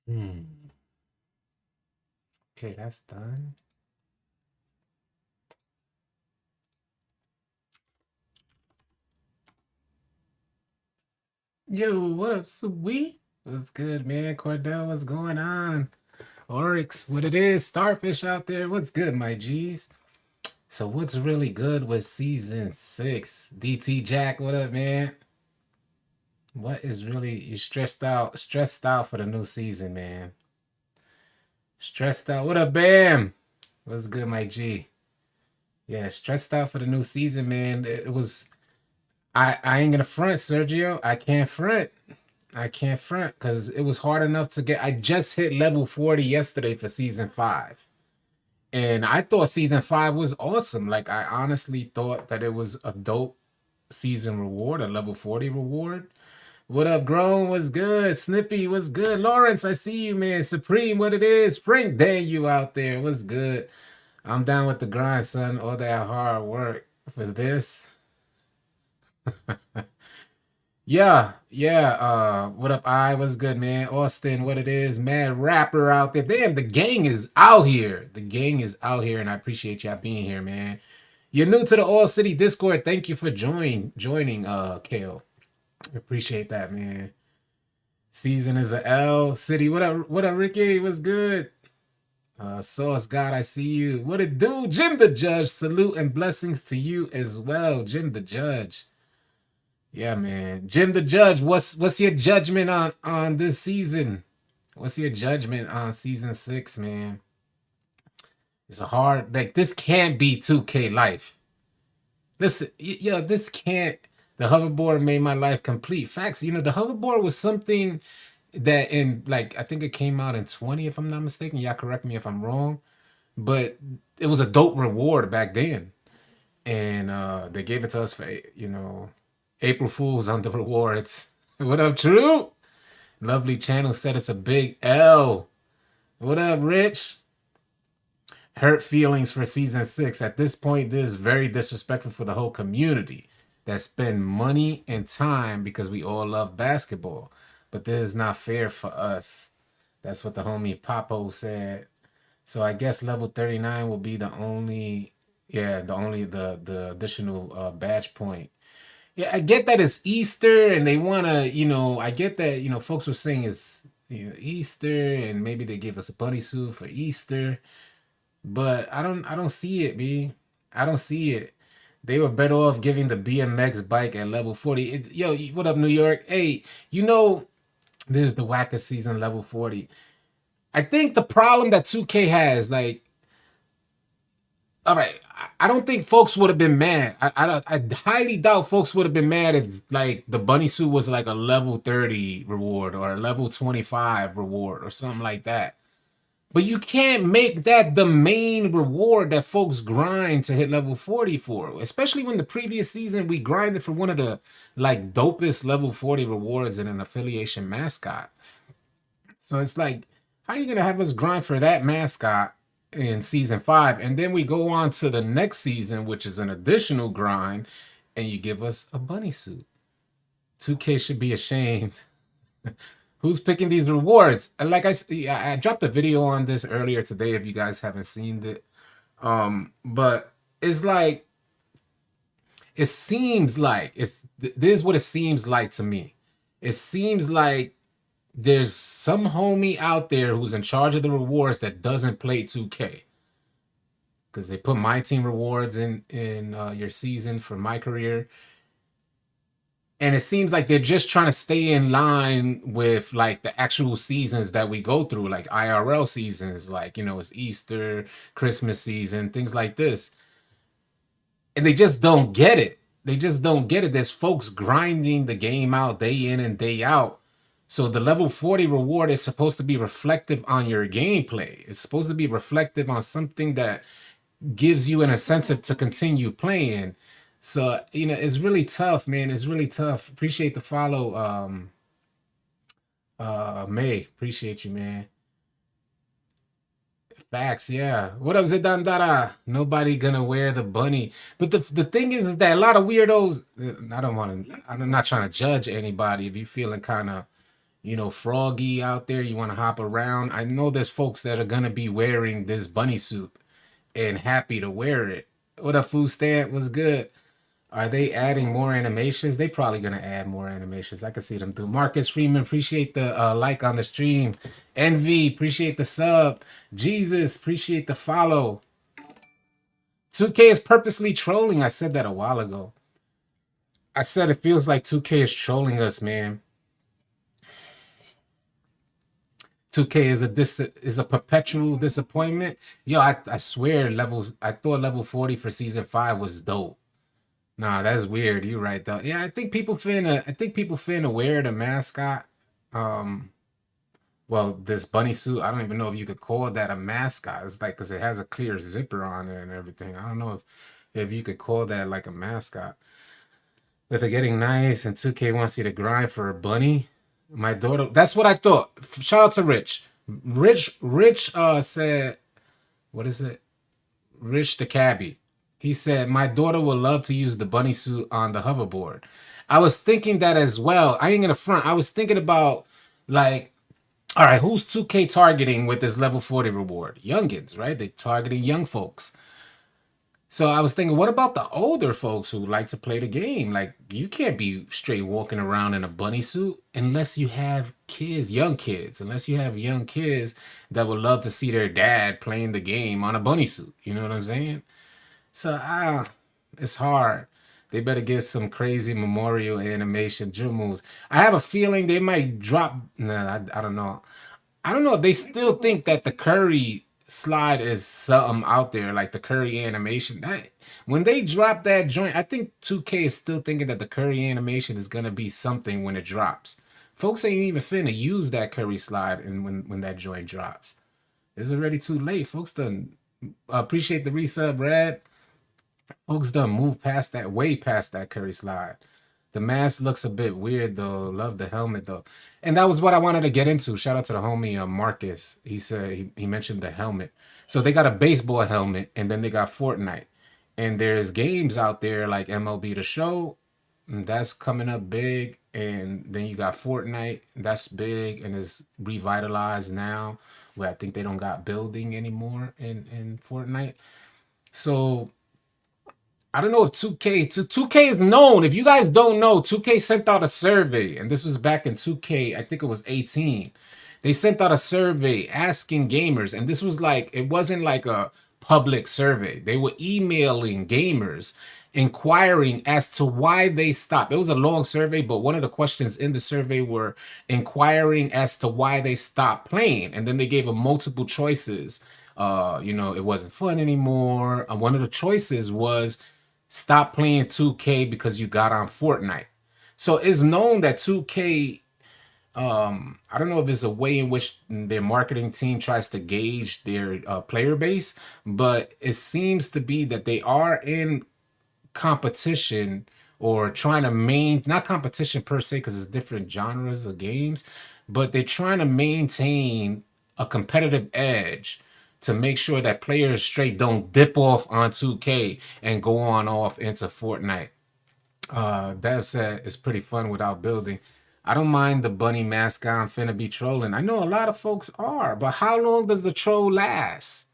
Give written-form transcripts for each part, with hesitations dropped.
Hmm. Okay, that's done. Yo, what up, sweet? What's good, man? Cordell, what's going on? Oryx, what it is? Starfish out there. What's good, my G's? So what's really good with season 6? DT Jack, what up, man? What is really you stressed out for the new season, man? Stressed out. What up, Bam? What's good, my G? Yeah, stressed out for the new season, man. It was I ain't gonna front, Sergio. I can't front. I can't front because it was hard enough to get. I just hit level 40 yesterday for season 5. And I thought season 5 was awesome. Like, I honestly thought that it was a dope season reward, a level 40 reward. What up, Grown? What's good? Snippy, what's good? Lawrence, I see you, man. Supreme, what it is? Frank, dare you out there. What's good? I'm down with the grind, son. All that hard work for this. Yeah. What up, I? What's good, man? Austin, what it is? Mad rapper out there. Damn, the gang is out here. The gang is out here, and I appreciate y'all being here, man. You're new to the All City Discord. Thank you for joining, Kale. Appreciate that, man. Season is a L. City, what up, Ricky? What's good? Sauce God, I see you. What it do? Jim the Judge. Salute and blessings to you as well, Jim the Judge. Yeah, man. Jim the Judge, what's your judgment on this season? What's your judgment on season 6, man? It's a hard like this can't be 2K life. Listen, yeah, this can't. The hoverboard made my life complete. Facts, the hoverboard was something that in like I think it came out in 20, if I'm not mistaken. Y'all correct me if I'm wrong, but it was a dope reward back then, and they gave it to us for April Fools on the rewards. What up, True? Lovely channel said it's a big L. What up, Rich? Hurt feelings for season 6. At this point, this is very disrespectful for the whole community that spend money and time because we all love basketball. But this is not fair for us. That's what the homie Papo said. So I guess level 39 will be the only, the additional badge point. Yeah, I get that it's Easter and they want to, I get that, folks were saying it's Easter and maybe they give us a bunny suit for Easter, but I don't see it, B. I don't see it. They were better off giving the BMX bike at level 40. Yo, what up, New York? Hey, this is the wackest season, level 40. I think the problem that 2K has, like, all right, I don't think folks would have been mad. I highly doubt folks would have been mad if like the bunny suit was like a level 30 reward or a level 25 reward or something like that. But you can't make that the main reward that folks grind to hit level 40 for. Especially when the previous season we grinded for one of the like dopest level 40 rewards in an affiliation mascot. So it's like, how are you gonna have us grind for that mascot in season 5, and then we go on to the next season, which is an additional grind, and you give us a bunny suit? 2K should be ashamed. Who's picking these rewards? Like I dropped a video on this earlier today. If you guys haven't seen it, but it's like it seems like this is what it seems like to me. It seems like there's some homie out there who's in charge of the rewards that doesn't play 2K because they put my team rewards in your season for my career, and it seems like they're just trying to stay in line with like the actual seasons that we go through, like IRL seasons, like it's Easter, Christmas season, things like this, and they just don't get it. They just don't get it. There's folks grinding the game out day in and day out. So the level 40 reward is supposed to be reflective on your gameplay. It's supposed to be reflective on something that gives you an incentive to continue playing. So, it's really tough, man. It's really tough. Appreciate the follow, May. Appreciate you, man. Facts, yeah. What up, Zidandara? Nobody gonna wear the bunny. But the thing is that a lot of weirdos, I'm not trying to judge anybody if you feeling kind of you know, froggy out there, you want to hop around. I know there's folks that are gonna be wearing this bunny suit and happy to wear it. What a food stamp was good. Are they adding more animations? They probably gonna add more animations. I can see them do. Marcus Freeman, appreciate the like on the stream. Envy, appreciate the sub. Jesus, appreciate the follow. 2K is purposely trolling. I said that a while ago. I said it feels like 2K is trolling us, man. 2K is a perpetual disappointment. Yo, I swear I thought level 40 for season 5 was dope. Nah, that's weird. You're right though. Yeah, I think people finna wear the mascot. Um, well, this bunny suit, I don't even know if you could call that a mascot. It's like because it has a clear zipper on it and everything. I don't know if you could call that like a mascot. But they're getting nice and 2K wants you to grind for a bunny. My daughter, that's what I thought. Shout out to Rich. Rich said, what is it? Rich the cabbie. He said, my daughter would love to use the bunny suit on the hoverboard. I was thinking that as well. I ain't gonna front. I was thinking about like, all right, who's 2K targeting with this level 40 reward? Youngins, right? They targeting young folks. So I was thinking, what about the older folks who like to play the game? Like, you can't be straight walking around in a bunny suit unless you have kids, young kids, unless you have young kids that would love to see their dad playing the game on a bunny suit. You know what I'm saying? So, it's hard. They better get some crazy memorial animation drill moves. I have a feeling they might drop. Nah, I don't know. I don't know if they still think that the Curry slide is something out there, like the Curry animation. When they drop that joint, I think 2K is still thinking that the Curry animation is gonna be something when it drops. Folks ain't even finna use that Curry slide and when that joint drops. It's already too late. Folks done appreciate the resub, Red. Folks done moved past that, way past that Curry slide. The mask looks a bit weird though. Love the helmet though. And that was what I wanted to get into. Shout out to the homie Marcus. He said he mentioned the helmet. So they got a baseball helmet and then they got Fortnite. And there's games out there like MLB The Show. And that's coming up big. And then you got Fortnite. That's big and is revitalized now. Where I think they don't got building anymore in Fortnite. So I don't know if 2K is known. If you guys don't know, 2K sent out a survey, and this was back in 2K, I think it was 18. They sent out a survey asking gamers, and this was like, it wasn't like a public survey. They were emailing gamers, inquiring as to why they stopped. It was a long survey, but one of the questions in the survey were inquiring as to why they stopped playing. And then they gave them multiple choices. It wasn't fun anymore. One of the choices was stop playing 2K because you got on Fortnite. So it's known that 2K, I don't know if it's a way in which their marketing team tries to gauge their player base, but it seems to be that they are in competition or trying to not competition per se because it's different genres of games, but they're trying to maintain a competitive edge to make sure that players straight don't dip off on 2K and go on off into Fortnite. Dev said it's pretty fun without building. I don't mind the bunny mascot. I'm finna be trolling. I know a lot of folks are, but how long does the troll last?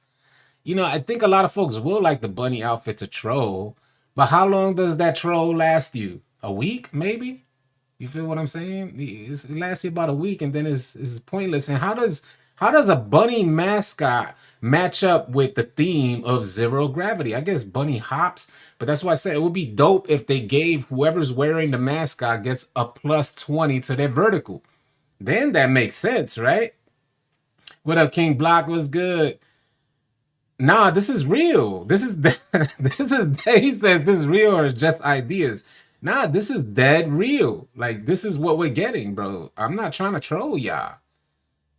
I think a lot of folks will like the bunny outfit to troll, but how long does that troll last you? A week, maybe? You feel what I'm saying? It lasts you about a week and then it's pointless. And how does a bunny mascot match up with the theme of zero gravity? I guess bunny hops, but that's why I said it would be dope if they gave whoever's wearing the mascot gets a plus 20 to their vertical. Then that makes sense, right? What up, King Block? Was good? Nah, this is real. This is this is he says this is real or just ideas. Nah, this is dead real. Like this is what we're getting, bro. I'm not trying to troll y'all.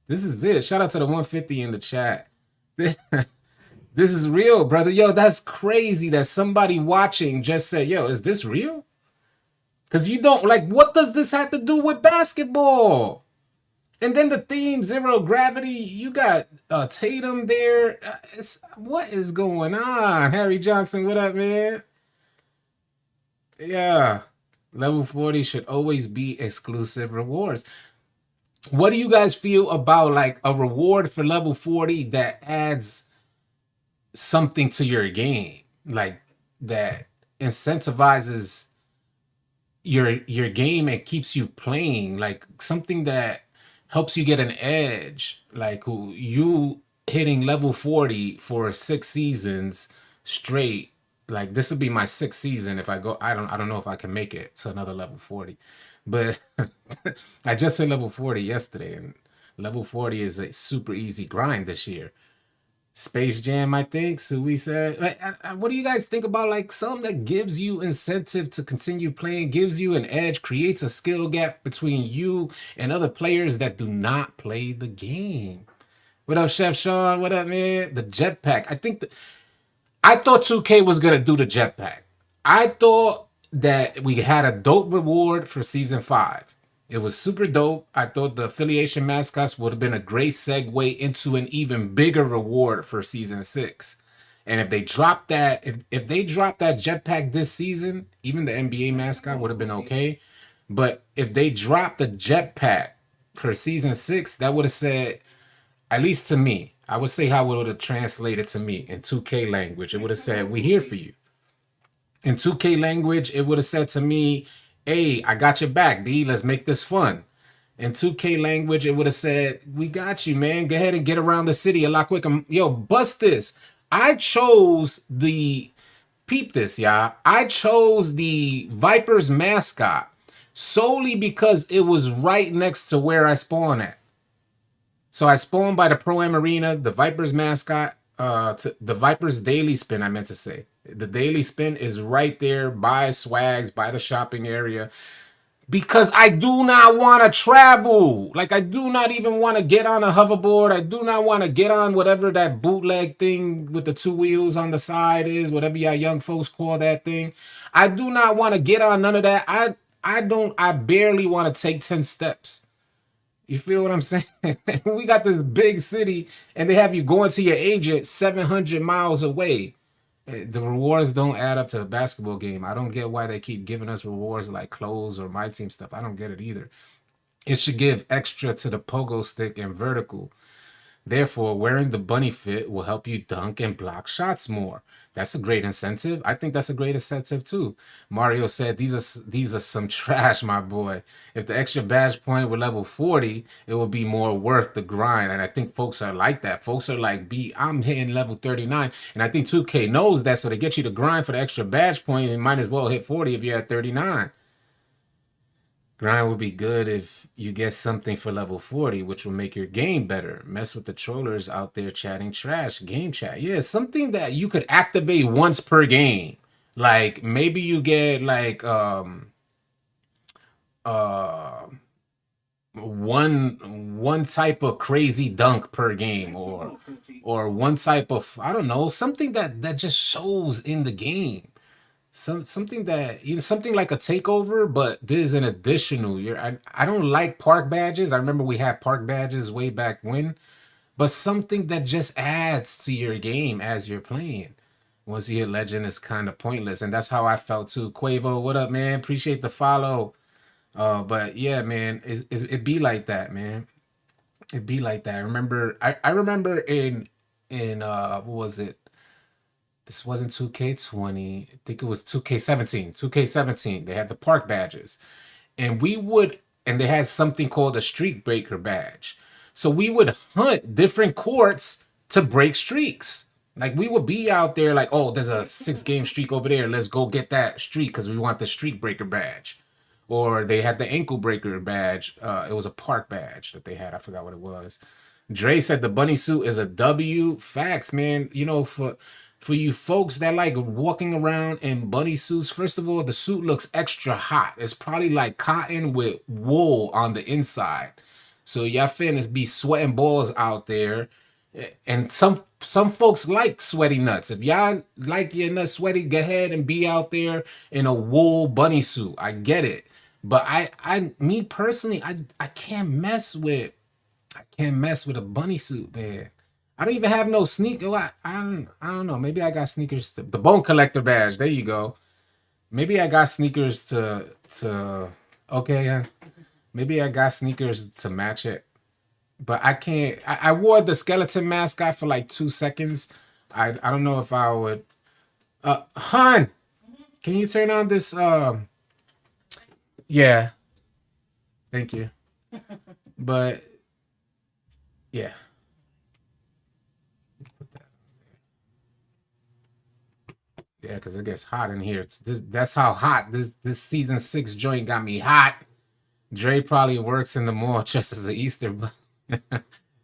This is it. Shout out to the 150 in the chat. This is real, brother. Yo, that's crazy that somebody watching just said, yo, is this real? Because you don't like, what does this have to do with basketball? And then the theme, zero gravity, you got Tatum there. What is going on? Harry Johnson, what up, man? Yeah. Level 40 should always be exclusive rewards. What do you guys feel about like a reward for level 40 that adds something to your game, like that incentivizes your game and keeps you playing, like something that helps you get an edge, like who you hitting level 40 for 6 seasons straight. Like this will be my sixth season if I go. I don't know if I can make it to another level 40, but I just hit level 40 yesterday, and level 40 is a super easy grind this year. Space Jam, I think. So we said, like, what do you guys think about like something that gives you incentive to continue playing, gives you an edge, creates a skill gap between you and other players that do not play the game? What up, Chef Sean? What up, man? The jetpack. I thought 2K was gonna do the jetpack. I thought that we had a dope reward for season 5. It was super dope. I thought the affiliation mascots would have been a great segue into an even bigger reward for season 6. And if they dropped that, if they dropped that jetpack this season, even the NBA mascot would have been okay. But if they dropped the jetpack for season 6, that would have said, at least to me, I would say how it would have translated to me in 2K language. It would have said, "We here for you." In 2K language, it would have said to me, "Hey, I got your back, B. Let's make this fun." In 2K language, it would have said, "We got you, man. Go ahead and get around the city a lot quicker." Yo, bust this. I chose the peep this, y'all. I chose the Vipers mascot solely because it was right next to where I spawn at. So I spawned by the Pro Am Arena, the Vipers mascot, the Vipers Daily Spin, I meant to say. The Daily Spin is right there by Swags, by the shopping area. Because I do not want to travel. Like, I do not even want to get on a hoverboard. I do not want to get on whatever that bootleg thing with the 2 wheels on the side is, whatever y'all young folks call that thing. I do not want to get on none of that. I barely want to take 10 steps. You feel what I'm saying? We got this big city and they have you going to your agent 700 miles away. The rewards don't add up to a basketball game. I don't get why they keep giving us rewards like clothes or my team stuff. I don't get it either. It should give extra to the pogo stick and vertical. Therefore, wearing the bunny fit will help you dunk and block shots more. That's a great incentive. I think that's a great incentive too. Mario said, these are some trash, my boy. If the extra badge point were level 40, it would be more worth the grind." And I think folks are like that. Folks are like, "B, I'm hitting level 39." And I think 2K knows that, so they get you to grind for the extra badge point, and might as well hit 40 if you're at 39. Grind would be good if you get something for level 40, which will make your game better. Mess with the trollers out there chatting trash. Game chat. Yeah, something that you could activate once per game. Like maybe you get like uh one type of crazy dunk per game, or one type of, I don't know, something that just shows in the game. Something that, something like a takeover, but there's an additional. I don't like park badges. I remember we had park badges way back when, but something that just adds to your game as you're playing. Once you hit legend, it's kind of pointless, and that's how I felt too. Quavo, what up, man? Appreciate the follow. But yeah, man, it be like that, man. It be like that. I remember in what was it? This wasn't 2K20. I think it was 2K17. 2K17. They had the park badges. And and they had something called a streak breaker badge. So we would hunt different courts to break streaks. Like we would be out there like, "Oh, there's a 6 game streak over there. Let's go get that streak because we want the streak breaker badge." Or they had the ankle breaker badge. It was a park badge that they had. I forgot what it was. Dre said the bunny suit is a W. Facts, man. For you folks that like walking around in bunny suits, first of all, the suit looks extra hot. It's probably like cotton with wool on the inside. So y'all finna be sweating balls out there. And some folks like sweaty nuts. If y'all like your nuts sweaty, go ahead and be out there in a wool bunny suit. I get it. But me personally, I can't mess with a bunny suit, man. I don't even have no sneaker. I don't know. Maybe I got sneakers. The bone collector badge. There you go. Maybe I got sneakers to. Okay, Maybe I got sneakers to match it, but I can't. I wore the skeleton mask guy for like 2 seconds. I don't know if I would. Hun, can you turn on this? Yeah, thank you. But yeah, yeah, because it gets hot in here. That's how hot this season 6 joint got me hot. Dre probably works in the mall just as an Easter bunny.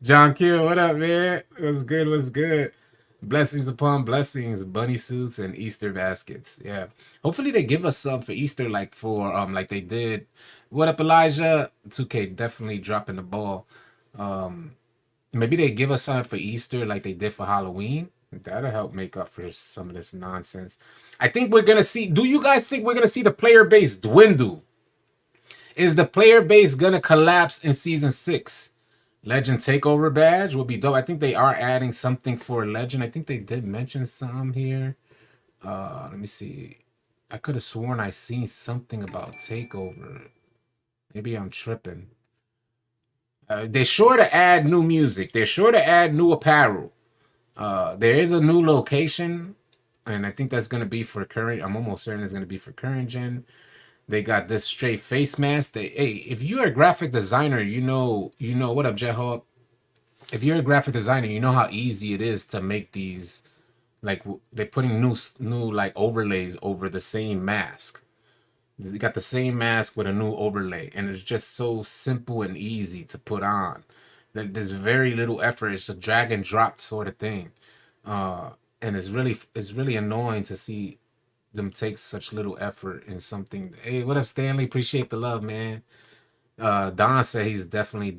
John Kill, what up, man? What's good? What's good? Blessings upon blessings, bunny suits and Easter baskets. Yeah. Hopefully they give us some for Easter, like they did. What up, Elijah? 2K definitely dropping the ball. Maybe they give us something for Easter like they did for Halloween. That'll help make up for some of this nonsense. I think we're gonna see. Do you guys think we're gonna see the player base dwindle? Is the player base gonna collapse in season 6? Legend Takeover badge will be dope. I think they are adding something for Legend. I think they did mention some here. Let me see. I could have sworn I seen something about Takeover. Maybe I'm tripping. They're sure to add new music. They're sure to add new apparel. There is a new location, and I think that's gonna be for current. I'm almost certain it's gonna be for current gen. They got this straight face mask. Hey, if you're a graphic designer, you know what up, Jehawk? If you're a graphic designer, you know how easy it is to make these. Like they're putting new like overlays over the same mask. They got the same mask with a new overlay, and it's just so simple and easy to put on. That there's very little effort. It's a drag and drop sort of thing, and it's really annoying to see them take such little effort in something. Hey, what up, Stanley? Appreciate the love, man. Don said he's definitely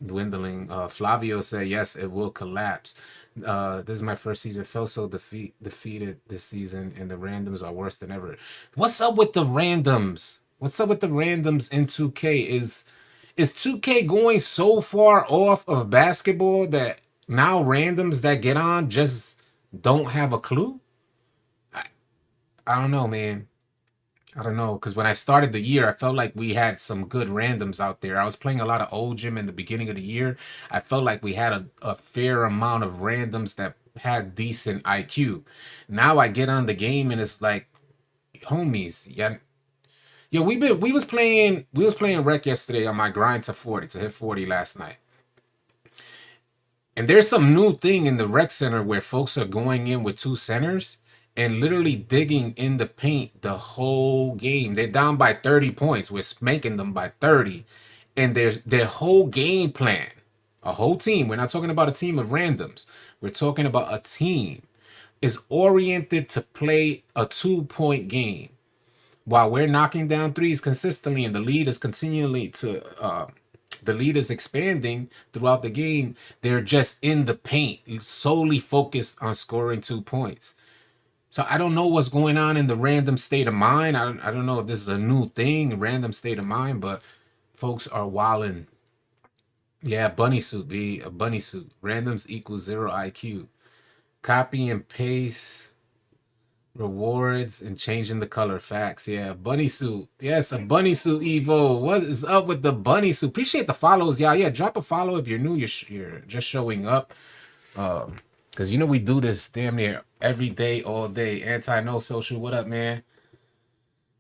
dwindling. Flavio said yes, it will collapse. This is my first season. Felt so defeated this season, and the randoms are worse than ever. What's up with the randoms? What's up with the randoms in 2K? Is 2K going so far off of basketball that now randoms that get on just don't have a clue? I don't know, man. I don't know, because when I started the year, I felt like we had some good randoms out there. I was playing a lot of old gym in the beginning of the year. I felt like we had a fair amount of randoms that had decent IQ. Now I get on the game and it's like, homies, yeah, yeah. We was playing rec yesterday on my grind to 40 to hit 40 last night. And there's some new thing in the rec center where folks are going in with two centers and literally digging in the paint the whole game. They're down by 30 points. We're spanking them by 30. And their whole game plan, a whole team, we're not talking about a team of randoms. We're talking about a team is oriented to play a 2-point game while we're knocking down threes consistently and the lead is expanding throughout the game. They're just in the paint, solely focused on scoring 2 points. So I don't know what's going on in the random state of mind. I don't know if this is a new thing, random state of mind, but folks are wilding. Yeah, bunny suit, be a bunny suit. Randoms equals 0 IQ. Copy and paste rewards and changing the color. Facts. Yeah, bunny suit. Yes, a bunny suit Evo. What is up with the bunny suit? Appreciate the follows, y'all. Yeah, drop a follow if you're new. You're just showing up. Because we do this damn near every day, all day. Anti-no social. What up, man?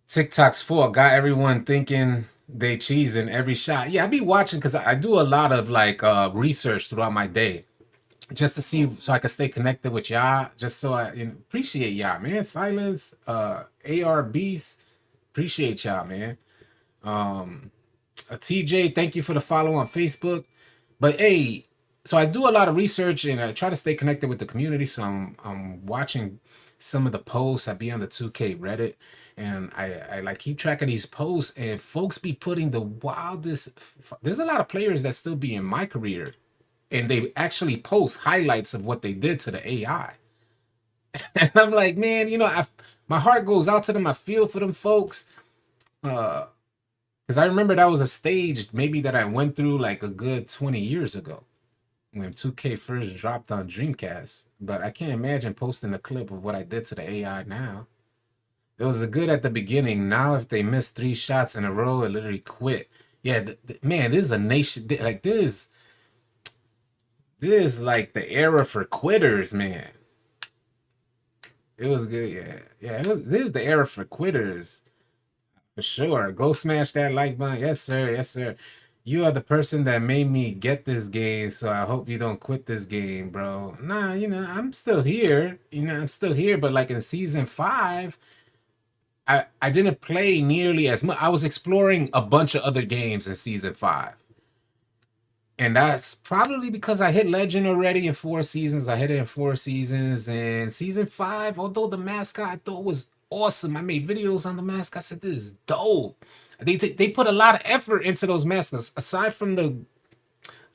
TikTok's fault. Got everyone thinking they cheesing every shot. Yeah, I be watching because I do a lot of like research throughout my day. Just to see so I can stay connected with y'all. Just so I appreciate y'all, man. Silence, AR Beast. Appreciate y'all, man. TJ, thank you for the follow on Facebook. But hey, so I do a lot of research and I try to stay connected with the community. So I'm watching some of the posts. I be on the 2K Reddit and I like keep track of these posts and folks be putting the wildest. There's a lot of players that still be in my career and they actually post highlights of what they did to the AI. And I'm like, man, my heart goes out to them. I feel for them folks. Because I remember that was a stage maybe that I went through like a good 20 years ago when 2K first dropped on Dreamcast. But I can't imagine posting a clip of what I did to the AI now. It was a good at the beginning. Now, if they miss 3 shots in a row, it literally quit. Yeah, man, this is a nation. Like this is like the era for quitters, man. It was good, yeah, yeah. It was. This is the era for quitters for sure. Go smash that like button, yes sir, yes sir. You are the person that made me get this game, so I hope you don't quit this game, bro. Nah, I'm still here. I'm still here, but like in season 5, I didn't play nearly as much. I was exploring a bunch of other games in season 5. And that's probably because I hit legend already in 4 seasons. I hit it in 4 seasons. And season 5, although the mascot I thought was awesome, I made videos on the mascot. I said, this is dope. They put a lot of effort into those mascots. Aside from the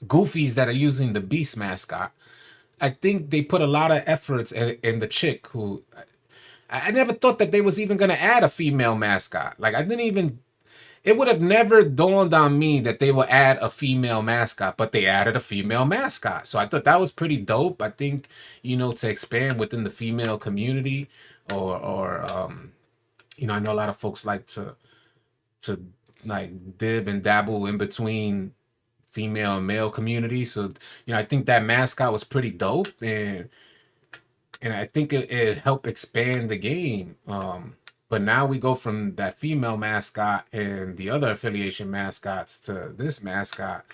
goofies that are using the Beast mascot, I think they put a lot of efforts in the chick who I never thought that they was even gonna add a female mascot. Like I didn't even it would have never dawned on me that they would add a female mascot, but they added a female mascot. So I thought that was pretty dope. I think, to expand within the female community or I know a lot of folks like to like dib and dabble in between female and male communities. So, I think that mascot was pretty dope and I think it helped expand the game. But now we go from that female mascot and the other affiliation mascots to this mascot.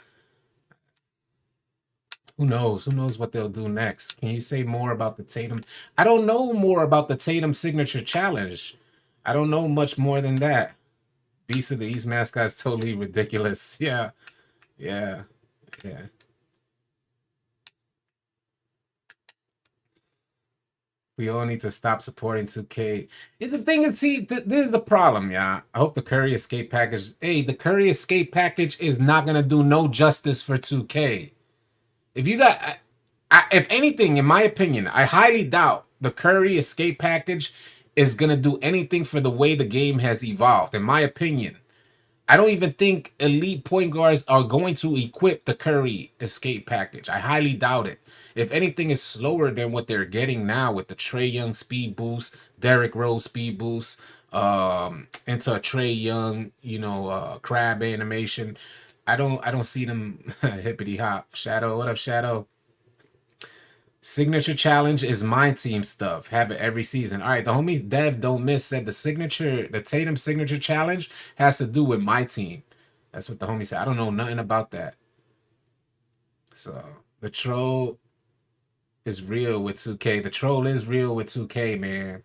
Who knows? Who knows what they'll do next? Can you say more about the Tatum? I don't know more about the Tatum signature challenge. I don't know much more than that. Beast of the East mascot is totally ridiculous. Yeah, yeah, yeah. We all need to stop supporting 2K. Yeah, the thing is, see, this is the problem, yeah. I hope the Curry Escape package. Hey, the Curry Escape package is not gonna do no justice for 2K. If you got, if anything, in my opinion, I highly doubt the Curry Escape package is gonna do anything for the way the game has evolved. In my opinion, I don't even think elite point guards are going to equip the Curry escape package. I highly doubt it. If anything, is slower than what they're getting now with the Trey Young speed boost, Derrick Rose speed boost, into a Trey Young, crab animation. I don't see them hippity hop. Shadow, what up, Shadow? Signature challenge is my team stuff. Have it every season. All right, the homies Dev Don't Miss said the Tatum signature challenge has to do with my team. That's what the homie said. I don't know nothing about that. So the troll is real with 2K. The troll is real with 2K, man.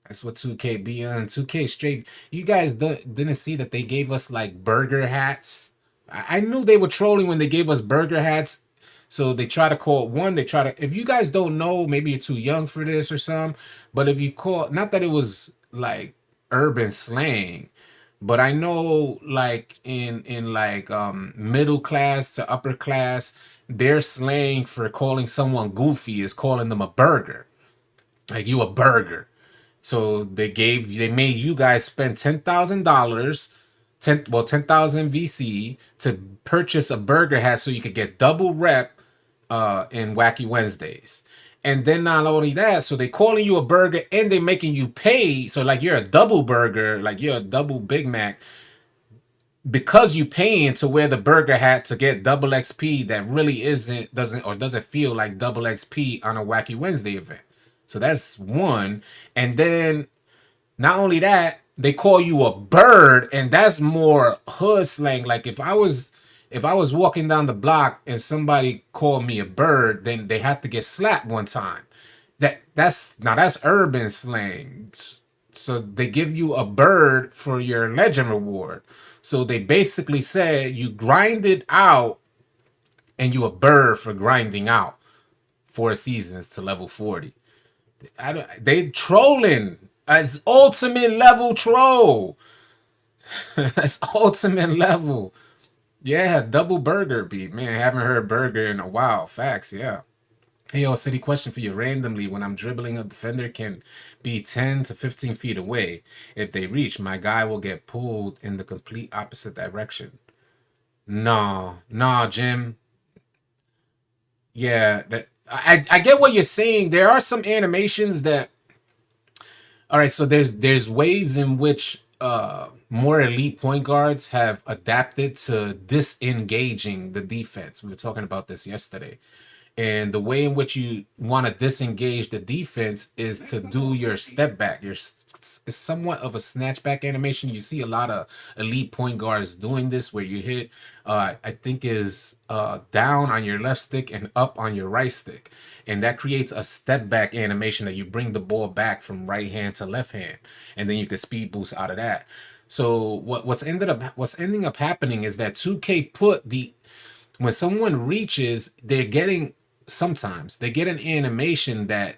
That's what 2K be on. 2K straight. You guys didn't see that they gave us like burger hats. I knew they were trolling when they gave us burger hats. So they try to call one. They try to. If you guys don't know, maybe you're too young for this or some. But if you call, not that it was like urban slang, but I know like in like middle class to upper class, their slang for calling someone goofy is calling them a burger. Like you a burger. So they made you guys spend $10,000, 10,000 VC to purchase a burger hat so you could get double rep in Wacky Wednesdays. And then not only that, so they calling you a burger and they making you pay. So like you're a double burger, like you're a double Big Mac because you paying to wear the burger hat to get double XP that really doesn't feel like double XP on a Wacky Wednesday event. So that's one. And then not only that, they call you a bird, and that's more hood slang. Like if I was walking down the block and somebody called me a bird, then they had to get slapped one time. That's urban slang. So they give you a bird for your legend reward. So they basically said you grinded out and you a bird for grinding out 4 seasons to level 40. They trolling. It's ultimate level troll. That's ultimate level. Yeah, double burger beat. Man, haven't heard burger in a while. Facts, yeah. Hey, yo, city question for you. Randomly, when I'm dribbling, a defender can be 10 to 15 feet away. If they reach, my guy will get pulled in the complete opposite direction. No, no, Jim. Yeah, I get what you're saying. There are some animations that all right, so there's ways in which more elite point guards have adapted to disengaging the defense. We were talking about this yesterday. And the way in which you want to disengage the defense is to do your step back. It's somewhat of a snatchback animation. You see a lot of elite point guards doing this, where you hit, I think is down on your left stick and up on your right stick, and that creates a step back animation that you bring the ball back from right hand to left hand, and then you can speed boost out of that. So what's ending up happening is that 2K put the when someone reaches, sometimes they get an animation that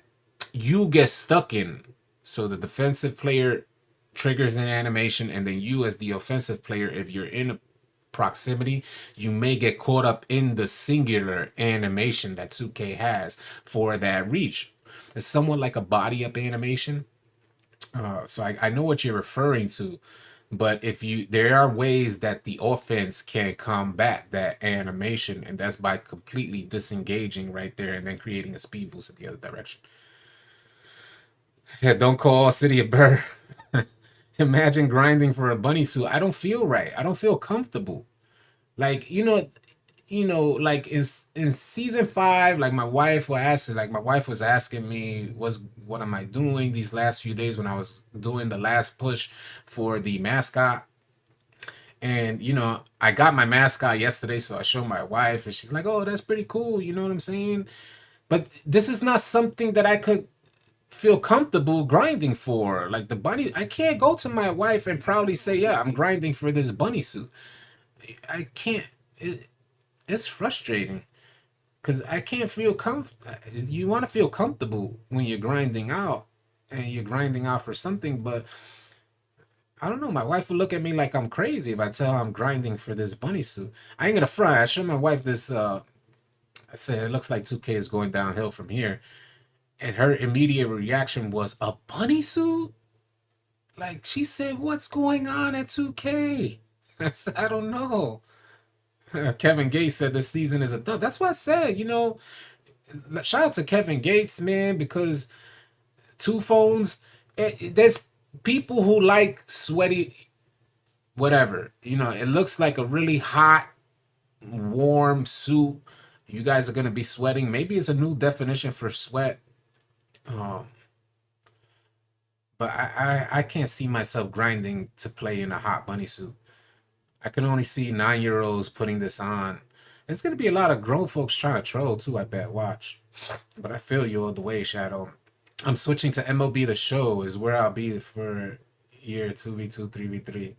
you get stuck in. So the defensive player triggers an animation, and then you, as the offensive player, if you're in proximity, you may get caught up in the singular animation that 2K has for that reach. It's somewhat like a body up animation. So I know what you're referring to, but there are ways that the offense can combat that animation, and that's by completely disengaging right there and then creating a speed boost in the other direction. Yeah, don't call City a bird. Imagine grinding for a bunny suit. I don't feel right. I don't feel comfortable. Like, like in season 5, like my wife was asking me, what am I doing these last few days when I was doing the last push for the mascot. And I got my mascot yesterday, so I showed my wife, and she's like, "Oh, that's pretty cool." You know what I'm saying? But this is not something that I could feel comfortable grinding for. Like the bunny, I can't go to my wife and proudly say, "Yeah, I'm grinding for this bunny suit." I can't. It's frustrating because I can't feel You want to feel comfortable when you're grinding out, and you're grinding out for something, but I don't know. My wife would look at me like I'm crazy if I tell her I'm grinding for this bunny suit. I ain't gonna front. I showed my wife this. I said it looks like 2K is going downhill from here, and her immediate reaction was a bunny suit. Like she said, "What's going on at 2K?" I said, "I don't know." Kevin Gates said this season is a dud. That's what I said. Shout out to Kevin Gates, man, because two phones. There's people who like sweaty whatever. It looks like a really hot, warm suit. You guys are gonna be sweating. Maybe it's a new definition for sweat. Um, but I can't see myself grinding to play in a hot bunny suit. I can only see 9-year-olds putting this on. It's gonna be a lot of grown folks trying to troll too, I bet. Watch. But I feel you all the way, Shadow. I'm switching to MLB The Show is where I'll be for year 2v2, 3v3.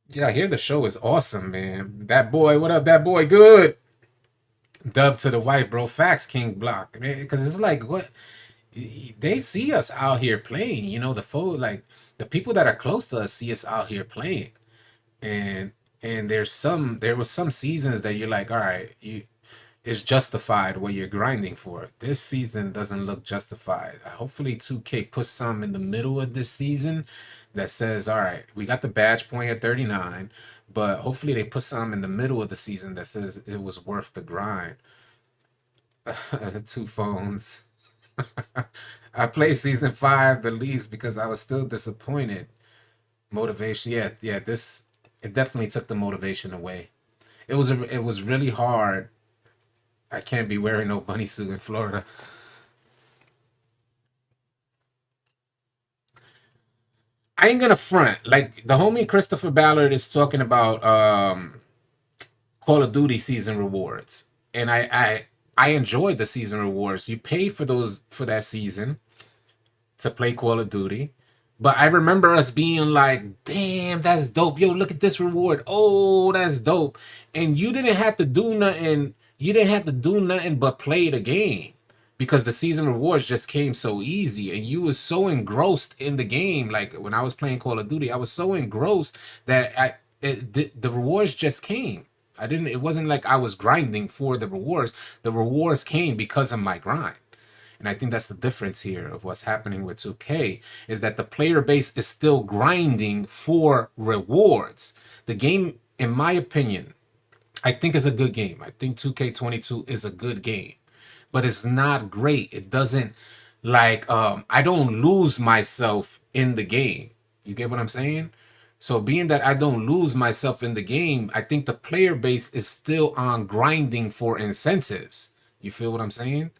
Yeah, I hear the show is awesome, man. That boy, what up? That boy, good. Dub to the wife, bro. Facts, King Block. Because it's like, what? They see us out here playing. Like the people that are close to us see us out here playing. And there was some seasons that you're like, all right, it's justified what you're grinding for. This season doesn't look justified. Hopefully 2K puts some in the middle of this season that says, all right, we got the badge point at 39, but hopefully they put some in the middle of the season that says it was worth the grind. Two phones. I played season 5 the least because I was still disappointed. Motivation, yeah, it definitely took the motivation away. It was really hard. I can't be wearing no bunny suit in Florida. I ain't gonna front. Like the homie Christopher Ballard is talking about Call of Duty season rewards. And I enjoyed the season rewards. You pay for that season to play Call of Duty. But I remember us being like, damn, that's dope. Yo, look at this reward. Oh, that's dope. And you didn't have to do nothing. You didn't have to do nothing but play the game because the season rewards just came so easy and you was so engrossed in the game. Like when I was playing Call of Duty, I was so engrossed that the rewards just came. It wasn't like I was grinding for the rewards. The rewards came because of my grind. And I think that's the difference here of what's happening with 2K is that the player base is still grinding for rewards. The game, in my opinion, I think is a good game. I think 2K22 is a good game, but it's not great. It doesn't I don't lose myself in the game. You get what I'm saying? So being that I don't lose myself in the game, I think the player base is still on grinding for incentives. You feel what I'm saying?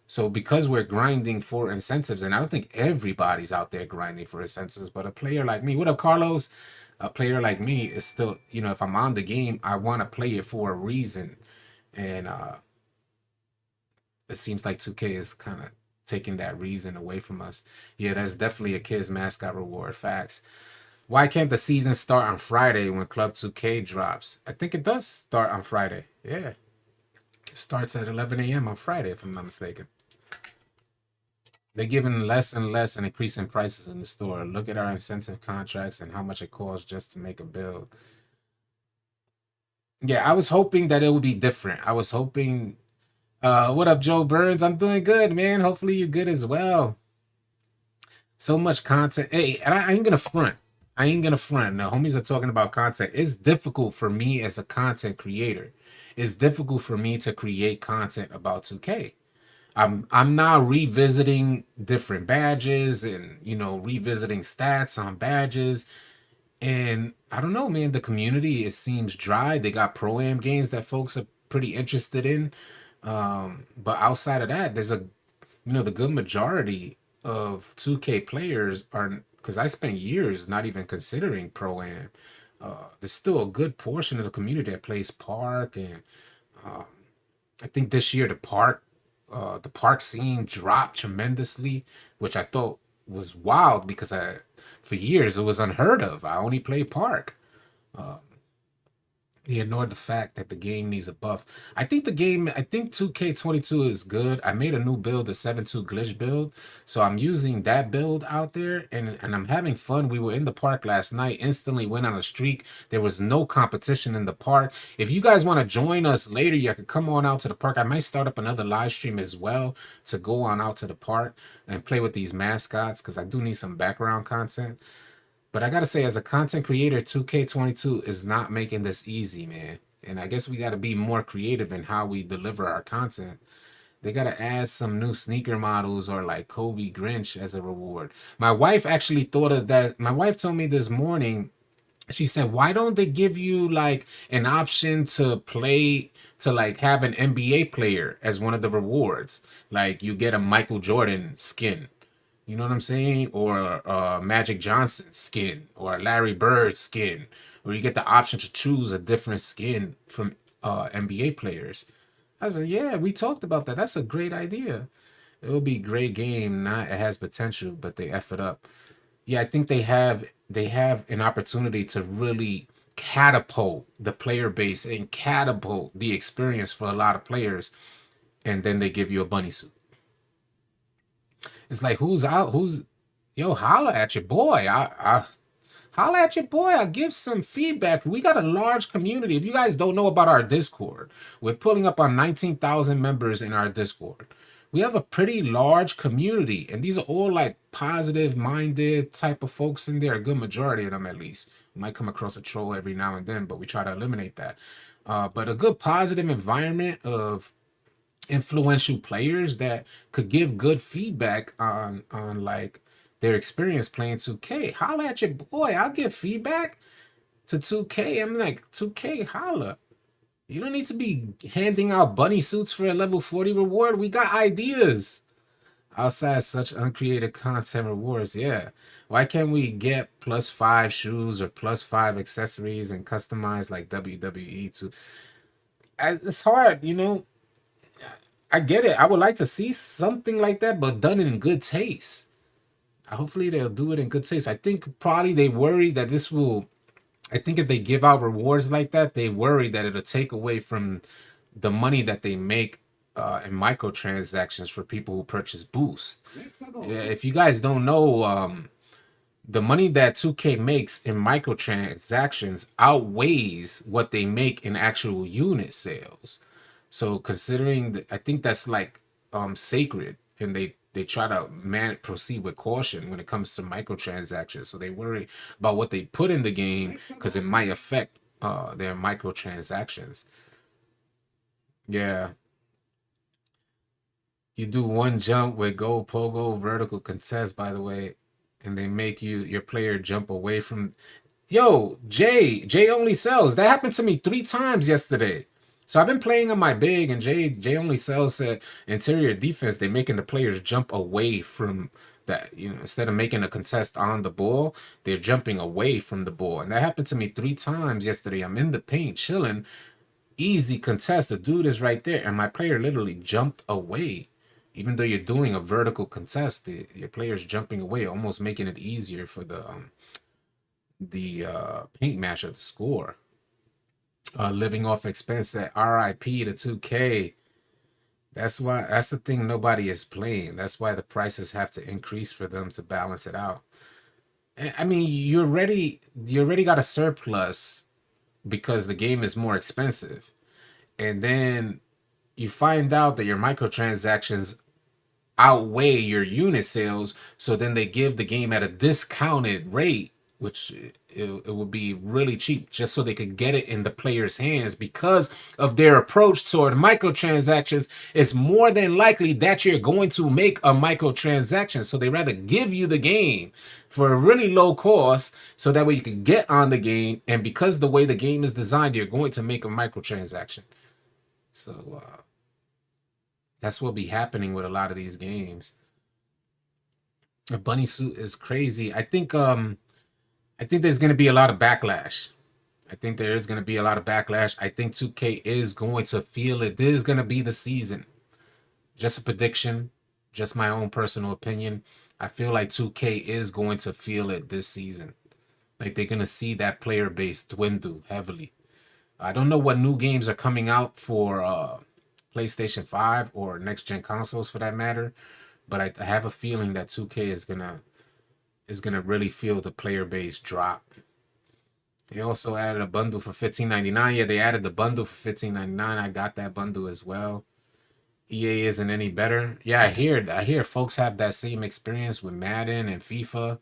So because we're grinding for incentives, and I don't think everybody's out there grinding for incentives, but a player like me, what up, Carlos? A player like me is still, if I'm on the game, I want to play it for a reason. And it seems like 2K is kind of taking that reason away from us. Yeah, that's definitely a kid's mascot reward. Facts. Why can't the season start on Friday when Club 2K drops? I think it does start on Friday. Yeah. It starts at 11 a.m. on Friday, if I'm not mistaken. They're giving less and less and increasing prices in the store. Look at our incentive contracts and how much it costs just to make a build. Yeah, I was hoping that it would be different. I was hoping. What up, Joe Burns? I'm doing good, man. Hopefully you're good as well. So much content. Hey, and I ain't gonna front. I ain't gonna front. The homies are talking about content. It's difficult for me as a content creator. It's difficult for me to create content about 2K. I'm now revisiting different badges and revisiting stats on badges. And I don't know, man, the community, it seems dry. They got pro-am games that folks are pretty interested in. But outside of that, there's the good majority of 2K players are, because I spent years not even considering pro-am. There's still a good portion of the community that plays park, and I think this year the park scene dropped tremendously, which I thought was wild because for years it was unheard of. I only played park. He ignored the fact that the game needs a buff. I think 2K22 is good. I made a new build, the 7.2 glitch build. So I'm using that build out there, and I'm having fun. We were in the park last night, instantly went on a streak. There was no competition in the park. If you guys want to join us later, you can come on out to the park. I might start up another live stream as well to go on out to the park and play with these mascots because I do need some background content. But I gotta say, as a content creator, 2K22 is not making this easy, man. And I guess we gotta be more creative in how we deliver our content. They gotta add some new sneaker models or like Kobe Grinch as a reward. My wife actually thought of that. My wife told me this morning, she said, why don't they give you like an option to play, to like have an NBA player as one of the rewards? Like you get a Michael Jordan skin. You know what I'm saying? Or Magic Johnson skin, or Larry Bird skin, or you get the option to choose a different skin from NBA players. I said, yeah, we talked about that. That's a great idea. It will be a great game. Not it has potential, but they F it up. Yeah, I think they have an opportunity to really catapult the player base and catapult the experience for a lot of players, and then they give you a bunny suit. It's like who's out? Who's yo? Holla at your boy. I holla at your boy. I give some feedback. We got a large community. If you guys don't know about our Discord, we're pulling up on 19,000 members in our Discord. We have a pretty large community, and these are all like positive minded type of folks in there. A good majority of them, at least. We might come across a troll every now and then, but we try to eliminate that. But a good positive environment of influential players that could give good feedback on like their experience playing 2K. Holla at your boy. I'll give feedback to 2K. I'm like, 2K, holla. You don't need to be handing out bunny suits for a level 40 reward. We got ideas. Outside such uncreated content rewards, yeah. Why can't we get +5 shoes or +5 accessories and customize like WWE to? It's hard. I get it. I would like to see something like that, but done in good taste. Hopefully, they'll do it in good taste. I think probably they worry that this will. I think if they give out rewards like that, they worry that it'll take away from the money that they make in microtransactions for people who purchase Boost. Yeah, if you guys don't know, the money that 2K makes in microtransactions outweighs what they make in actual unit sales. So considering that, I think that's like sacred, and they try to proceed with caution when it comes to microtransactions. So they worry about what they put in the game because it might affect their microtransactions. Yeah, you do one jump with gold pogo vertical contest. By the way, and they make your player jump away from. Yo, Jay only sells. That happened to me 3 times yesterday. So I've been playing on my big, and Jay only sells interior defense. They're making the players jump away from that. Instead of making a contest on the ball, they're jumping away from the ball. And that happened to me 3 times yesterday. I'm in the paint chilling, easy contest. The dude is right there, and my player literally jumped away. Even though you're doing a vertical contest, your player's jumping away, almost making it easier for the paint matcher to score. Living off expense at RIP to 2K. That's the thing nobody is playing. That's why the prices have to increase for them to balance it out. I mean, you already got a surplus because the game is more expensive. And then you find out that your microtransactions outweigh your unit sales, so then they give the game at a discounted rate, which it would be really cheap, just so they could get it in the player's hands. Because of their approach toward microtransactions, it's more than likely that you're going to make a microtransaction, so they rather give you the game for a really low cost, so that way you can get on the game. And because the way the game is designed, you're going to make a microtransaction. So that's what be happening with a lot of these games. A bunny suit is crazy. I think there's going to be a lot of backlash. I think there is going to be a lot of backlash. I think 2K is going to feel it. This is going to be the season. Just a prediction, just my own personal opinion. I feel like 2K is going to feel it this season. Like they're going to see that player base dwindle heavily. I don't know what new games are coming out for PlayStation 5 or next gen consoles for that matter, but I have a feeling that 2K is gonna really feel the player base drop. They also added a bundle for $15.99. Yeah, they added the bundle for $15.99. I got that bundle as well. EA isn't any better. Yeah, I hear folks have that same experience with Madden and FIFA.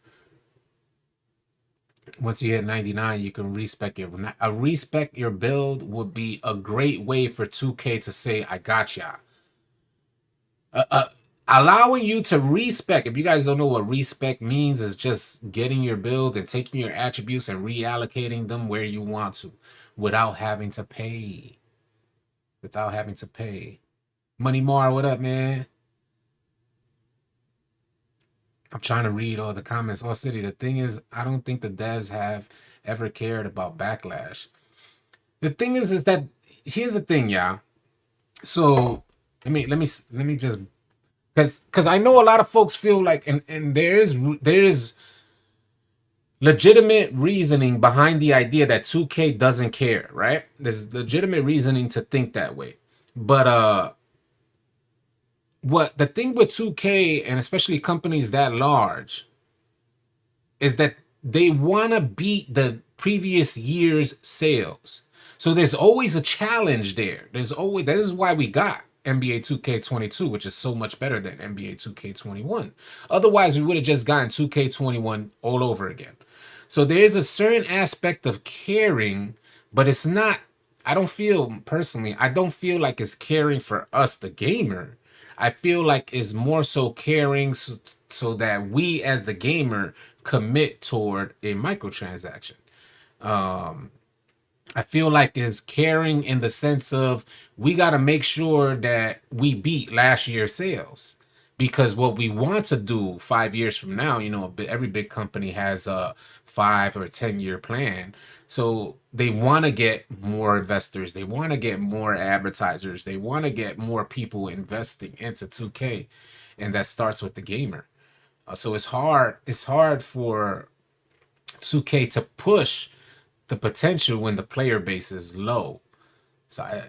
Once you hit 99, you can respec your build would be a great way for 2K to say, I got ya. Allowing you to respec. If you guys don't know what respec means, is just getting your build and taking your attributes and reallocating them where you want to without having to pay. Without having to pay. Money Mar, what up, man? I'm trying to read all the comments. All City, the thing is, I don't think the devs have ever cared about backlash. The thing is that here's the thing, y'all. So let me just because I know a lot of folks feel like, and there is legitimate reasoning behind the idea that 2K doesn't care, right? There's legitimate reasoning to think that way. But what the thing with 2K, and especially companies that large, is that they want to beat the previous year's sales. So there's always a challenge there. That is why we got NBA 2K22, which is so much better than NBA 2K21. Otherwise, we would have just gotten 2K21 all over again. So there's a certain aspect of caring, but it's not, I don't feel personally, I don't feel like it's caring for us, the gamer. I feel like it's more so caring so that we as the gamer commit toward a microtransaction. I feel like is caring in the sense of we got to make sure that we beat last year's sales, because what we want to do 5 years from now, every big company has a 5 or 10 year plan. So they want to get more investors. They want to get more advertisers. They want to get more people investing into 2K. And that starts with the gamer. So it's hard. It's hard for 2K to push the potential when the player base is low. So I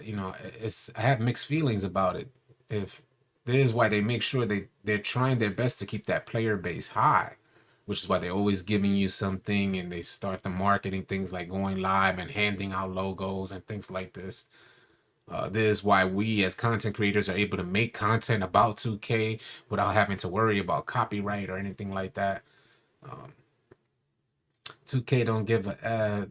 have mixed feelings about it. If this is why they make sure they're trying their best to keep that player base high, which is why they're always giving you something, and they start the marketing things like going live and handing out logos and things like this. This is why we as content creators are able to make content about 2K without having to worry about copyright or anything like that. 2K don't give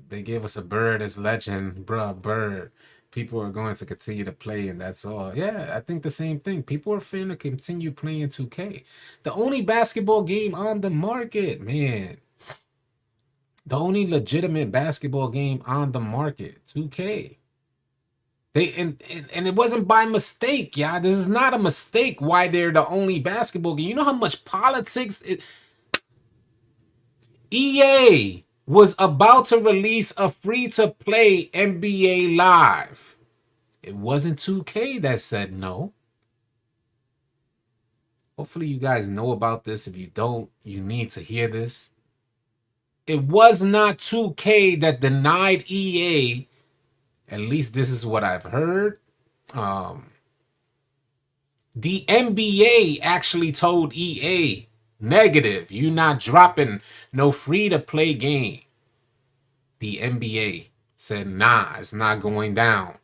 they gave us a bird as legend, bruh, bird. People are going to continue to play, and that's all. Yeah, I think the same thing. People are finna continue playing 2K. The only basketball game on the market, man. The only legitimate basketball game on the market, 2K. And it wasn't by mistake, yeah. This is not a mistake why they're the only basketball game. You know how much politics EA was about to release a free-to-play NBA Live. It wasn't 2K that said no. Hopefully you guys know about this. If you don't, you need to hear this. It was not 2K that denied EA. At least this is what I've heard. The NBA actually told EA, negative, you not dropping no free-to-play game. The NBA said, nah, it's not going down.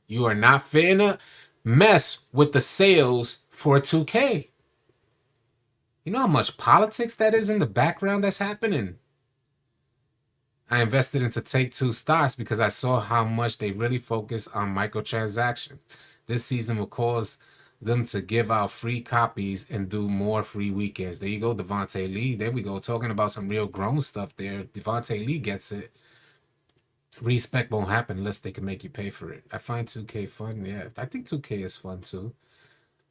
You are not finna mess with the sales for 2K. You know how much politics that is in the background that's happening? I invested into Take-Two stocks because I saw how much they really focus on microtransactions. This season will cause them to give out free copies and do more free weekends. There you go, Devontae Lee. There we go, talking about some real grown stuff there. Devontae Lee gets it. Respect won't happen unless they can make you pay for it. I find 2K fun. Yeah, I think 2K is fun too.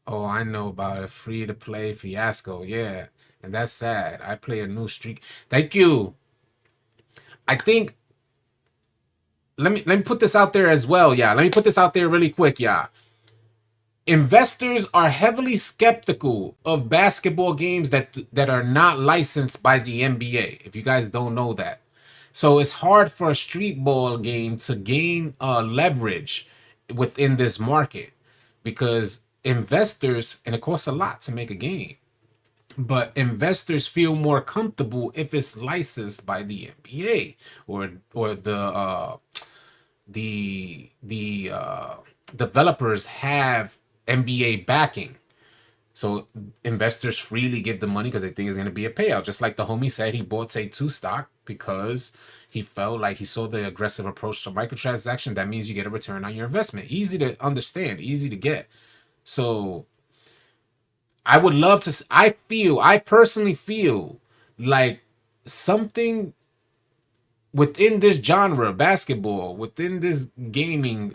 Oh, I know about a free-to-play fiasco. Yeah, and that's sad. I play a new streak. Thank you. I think let me put this out there as well. Yeah, let me put this out there really quick. Yeah, investors are heavily skeptical of basketball games that are not licensed by the NBA. If you guys don't know that, so it's hard for a street ball game to gain leverage within this market because investors, and it costs a lot to make a game, but investors feel more comfortable if it's licensed by the NBA or the developers have NBA backing. So investors freely give the money because they think it's going to be a payout. Just like the homie said, he bought Take-Two stock because he felt like he saw the aggressive approach to microtransaction. That means you get a return on your investment. Easy to understand, easy to get. So I would love to. I personally feel like something within this genre, basketball, within this gaming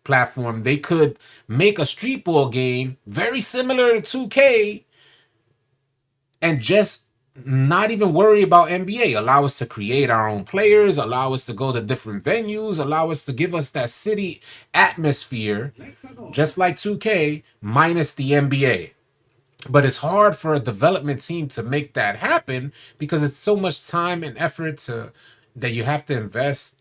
platform, they could make a street ball game very similar to 2K and just not even worry about NBA. Allow us to create our own players, allow us to go to different venues, allow us to give us that city atmosphere, just like 2K, minus the NBA. But it's hard for a development team to make that happen because it's so much time and effort that you have to invest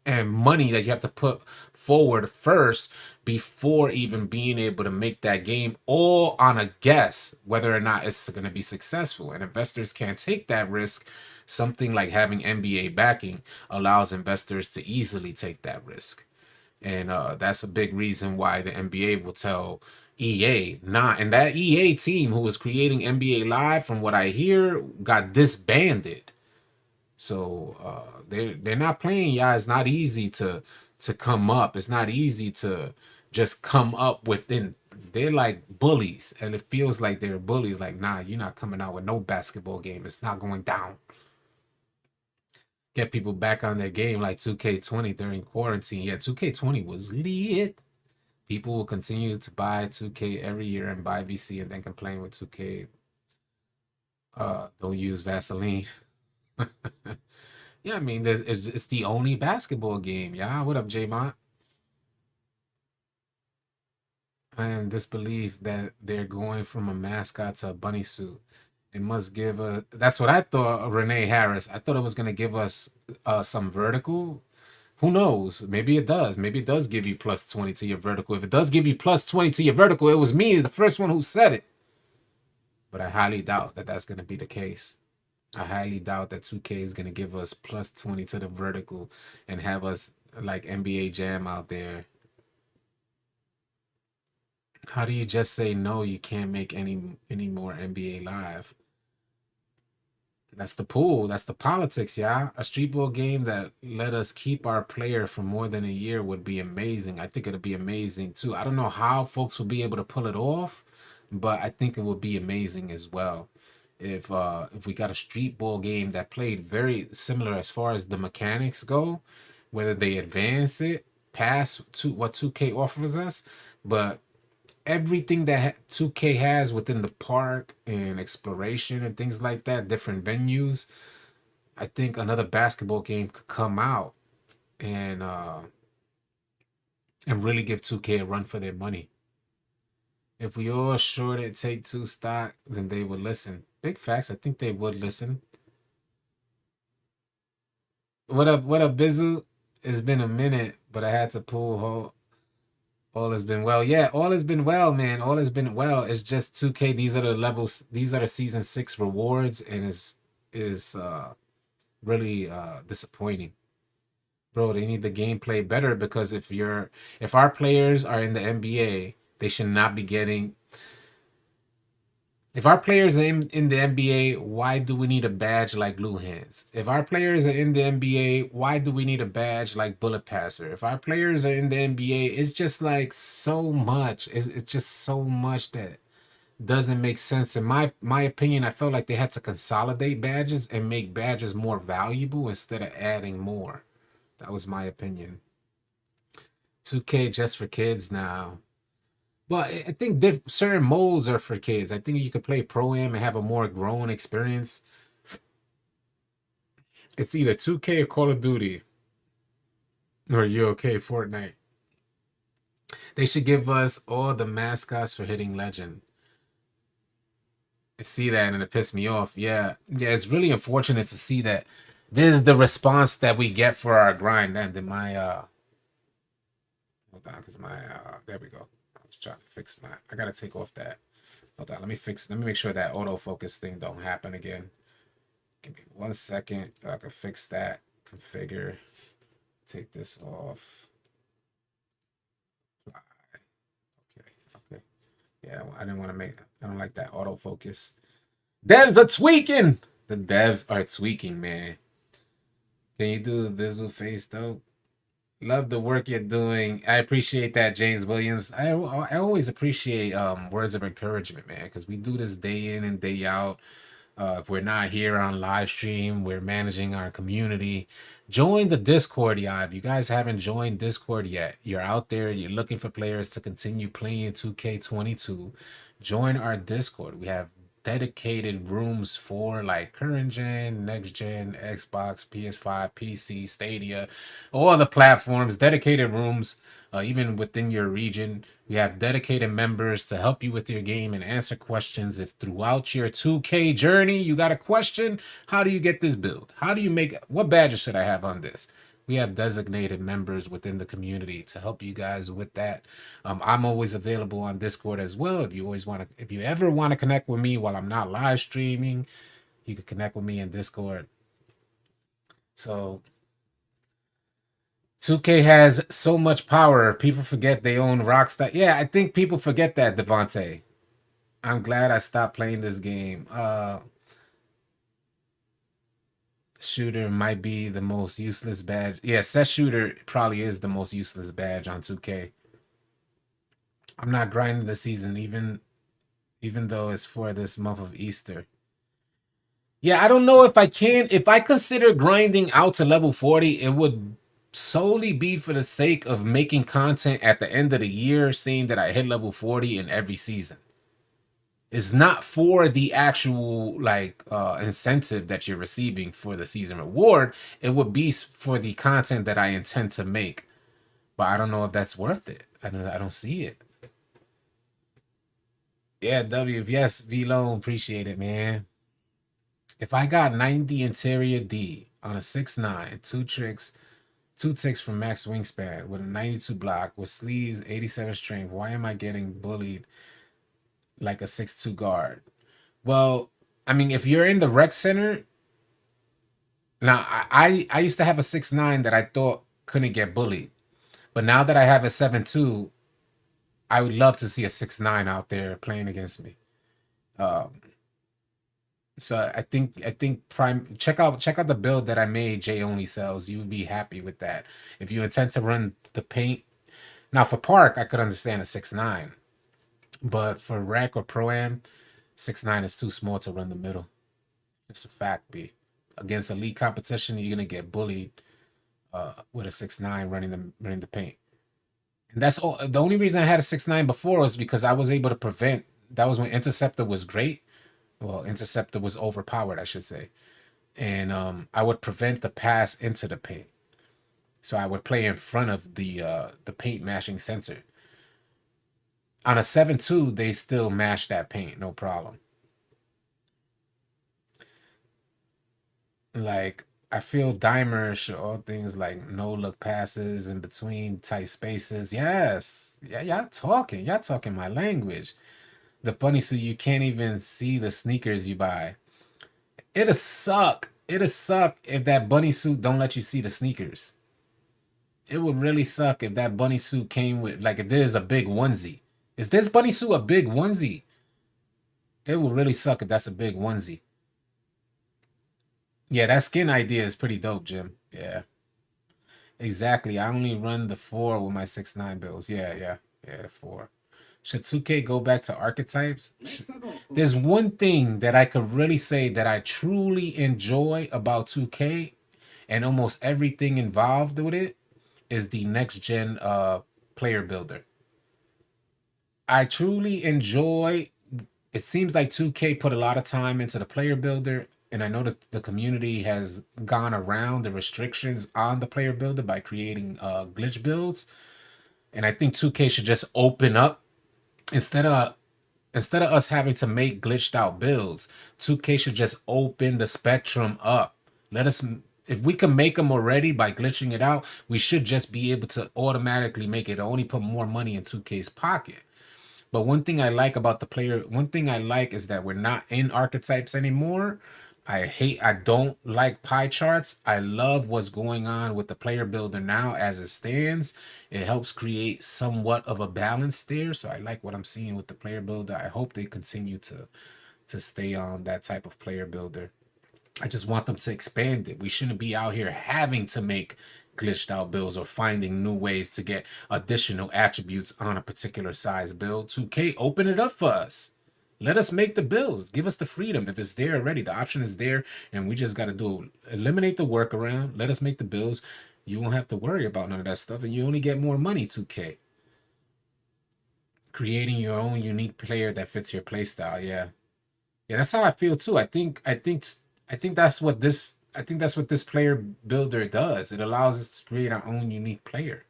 and money that you have to put forward first before even being able to make that game, all on a guess whether or not it's going to be successful. And investors can't take that risk. Something like having NBA backing allows investors to easily take that risk. And that's a big reason why the NBA will tell EA not. And that EA team who was creating NBA Live, from what I hear, got disbanded. So they're not playing, y'all. It's not easy to come up. It's not easy to just come up within. They're like bullies, and it feels like they're bullies. Like, nah, you're not coming out with no basketball game. It's not going down. Get people back on their game like 2K20 during quarantine. Yeah, 2K20 was lit. People will continue to buy 2K every year and buy VC and then complain with 2K. Don't use Vaseline. Yeah, I mean, it's the only basketball game. Yeah, what up, J-Mont? I am disbelief that they're going from a mascot to a bunny suit. It must give a. That's what I thought, Renee Harris. I thought it was gonna give us some vertical. Who knows? Maybe it does. Maybe it does give you plus 20 to your vertical. If it does give you plus 20 to your vertical, it was me, the first one who said it. But I highly doubt that that's gonna be the case. I highly doubt that 2K is gonna give us plus 20 to the vertical and have us like NBA Jam out there. How do you just say no? You can't make any more NBA Live. That's the pool. That's the politics, yeah. A street ball game that let us keep our player for more than a year would be amazing. I think it'd be amazing too. I don't know how folks will be able to pull it off, but I think it would be amazing as well. If we got a street ball game that played very similar as far as the mechanics go, whether they advance it past to what 2K offers us, but everything that 2K has within the park and exploration and things like that, different venues, I think another basketball game could come out and uh and really give 2K a run for their money. If we all shorted Take Two stock, then they would listen. Big facts. I think they would listen. What up, Bizu? It's been a minute, but I had to pull all has been well. Yeah, all has been well, man. All has been well. It's just 2K. These are the levels. These are the season 6 rewards, and is really disappointing, bro. They need the gameplay better because if our players are in the NBA, they should not be getting. If our players are in the NBA, why do we need a badge like Blue Hands? If our players are in the NBA, why do we need a badge like Bullet Passer? If our players are in the NBA, it's just like so much. It's just so much that doesn't make sense. In my opinion, I felt like they had to consolidate badges and make badges more valuable instead of adding more. That was my opinion. 2K just for kids now. Well, I think certain modes are for kids. I think you could play Pro Am and have a more grown experience. It's either 2K or Call of Duty or you okay Fortnite. They should give us all the mascots for hitting legend. I see that and it pissed me off. Yeah. Yeah, it's really unfortunate to see that this is the response that we get for our grind. And then my hold on, because my there we go. I was trying to fix my I gotta take off that. Hold on, let me make sure that autofocus thing don't happen again. Give me 1 second. I can fix that. Configure. Take this off. Okay. Okay. Yeah, I didn't want to make. I don't like that autofocus. Devs are tweaking. The devs are tweaking, man. Can you do the Vizu face though? Love the work you're doing. I appreciate that, James Williams. I always appreciate words of encouragement, man, because we do this day in and day out. If we're not here on live stream, we're managing our community. Join the Discord, yeah. If you guys haven't joined Discord yet, you're out there, you're looking for players to continue playing 2K22. Join our Discord. We have dedicated rooms for like current gen, next gen, Xbox, PS5, PC, Stadia, all the platforms, dedicated rooms, even within your region. We have dedicated members to help you with your game and answer questions. If throughout your 2K journey you got a question, how do you get this build? How do you make what badges should I have on this? We have designated members within the community to help you guys with that. I'm always available on Discord as well. If you ever want to connect with me while I'm not live streaming, you can connect with me in Discord. So 2K has so much power. People forget they own Rockstar. Yeah, I think people forget that, Devontae. I'm glad I stopped playing this game. Shooter might be the most useless badge. Yeah, set shooter probably is the most useless badge on 2K. I'm not grinding the season even though it's for this month of Easter. Yeah, I don't know if I can. If I consider grinding out to level 40, it would solely be for the sake of making content at the end of the year, seeing that I hit level 40 in every season. It's not for the actual like incentive that you're receiving for the season reward. It would be for the content that I intend to make. But I don't know if that's worth it. I don't see it. Yeah, W. Yes, V Loan, appreciate it, man. If I got 90 interior D on a 6'9", two ticks from max wingspan with a 92 block with sleeves, 87 strength, why am I getting bullied like a 6'2" guard? Well, I mean, if you're in the rec center, now I used to have a 6'9" that I thought couldn't get bullied. But now that I have a 7'2", I would love to see a 6'9" out there playing against me. Um, So I think prime check out the build that I made. J only sells. You would be happy with that. If you intend to run the paint now for park, I could understand a 6.9, but for rec or pro am, 6.9 is too small to run the middle. It's a fact, B. Against elite competition, you're gonna get bullied with a 6.9 running the paint. And that's all. The only reason I had a 6.9 before was because I was able to prevent. That was when Interceptor was great. Well, Interceptor was overpowered, I should say, and I would prevent the pass into the paint. So I would play in front of the paint mashing sensor. On a 7.2, they still mash that paint, no problem. Like I feel Dimer should all things like no look passes in between tight spaces. Yes. Yeah, y'all talking my language. The bunny suit, you can't even see the sneakers you buy. It'll suck. It'll suck if that bunny suit don't let you see the sneakers. It would really suck if that bunny suit came with like if there's a big onesie. Is this bunny suit a big onesie? It would really suck if that's a big onesie. Yeah, that skin idea is pretty dope, Jim. Yeah, exactly. I only run the 4 with my 6.9 bills. Yeah, the 4. Should 2K go back to archetypes? There's one thing that I could really say that I truly enjoy about 2K and almost everything involved with it is the next gen player builder. I truly enjoy. It seems like 2K put a lot of time into the player builder, and I know that the community has gone around the restrictions on the player builder by creating glitch builds. And I think 2K should just open up instead of us having to make glitched out builds. 2K should just open the spectrum up. Let us if we can make them already by glitching it out, we should just be able to automatically make it only put more money in 2K's pocket. But one thing I like is that we're not in archetypes anymore. I don't like pie charts. I love what's going on with the player builder now as it stands. It helps create somewhat of a balance there. So I like what I'm seeing with the player builder. I hope they continue to stay on that type of player builder. I just want them to expand it. We shouldn't be out here having to make glitched out builds or finding new ways to get additional attributes on a particular size build. 2K, open it up for us. Let us make the builds. Give us the freedom. If it's there already, the option is there, and we just got to eliminate the workaround. Let us make the builds. You won't have to worry about none of that stuff, and you only get more money, 2K. Creating your own unique player that fits your playstyle. Yeah. Yeah, that's how I feel too. I think that's what this player builder does. It allows us to create our own unique player.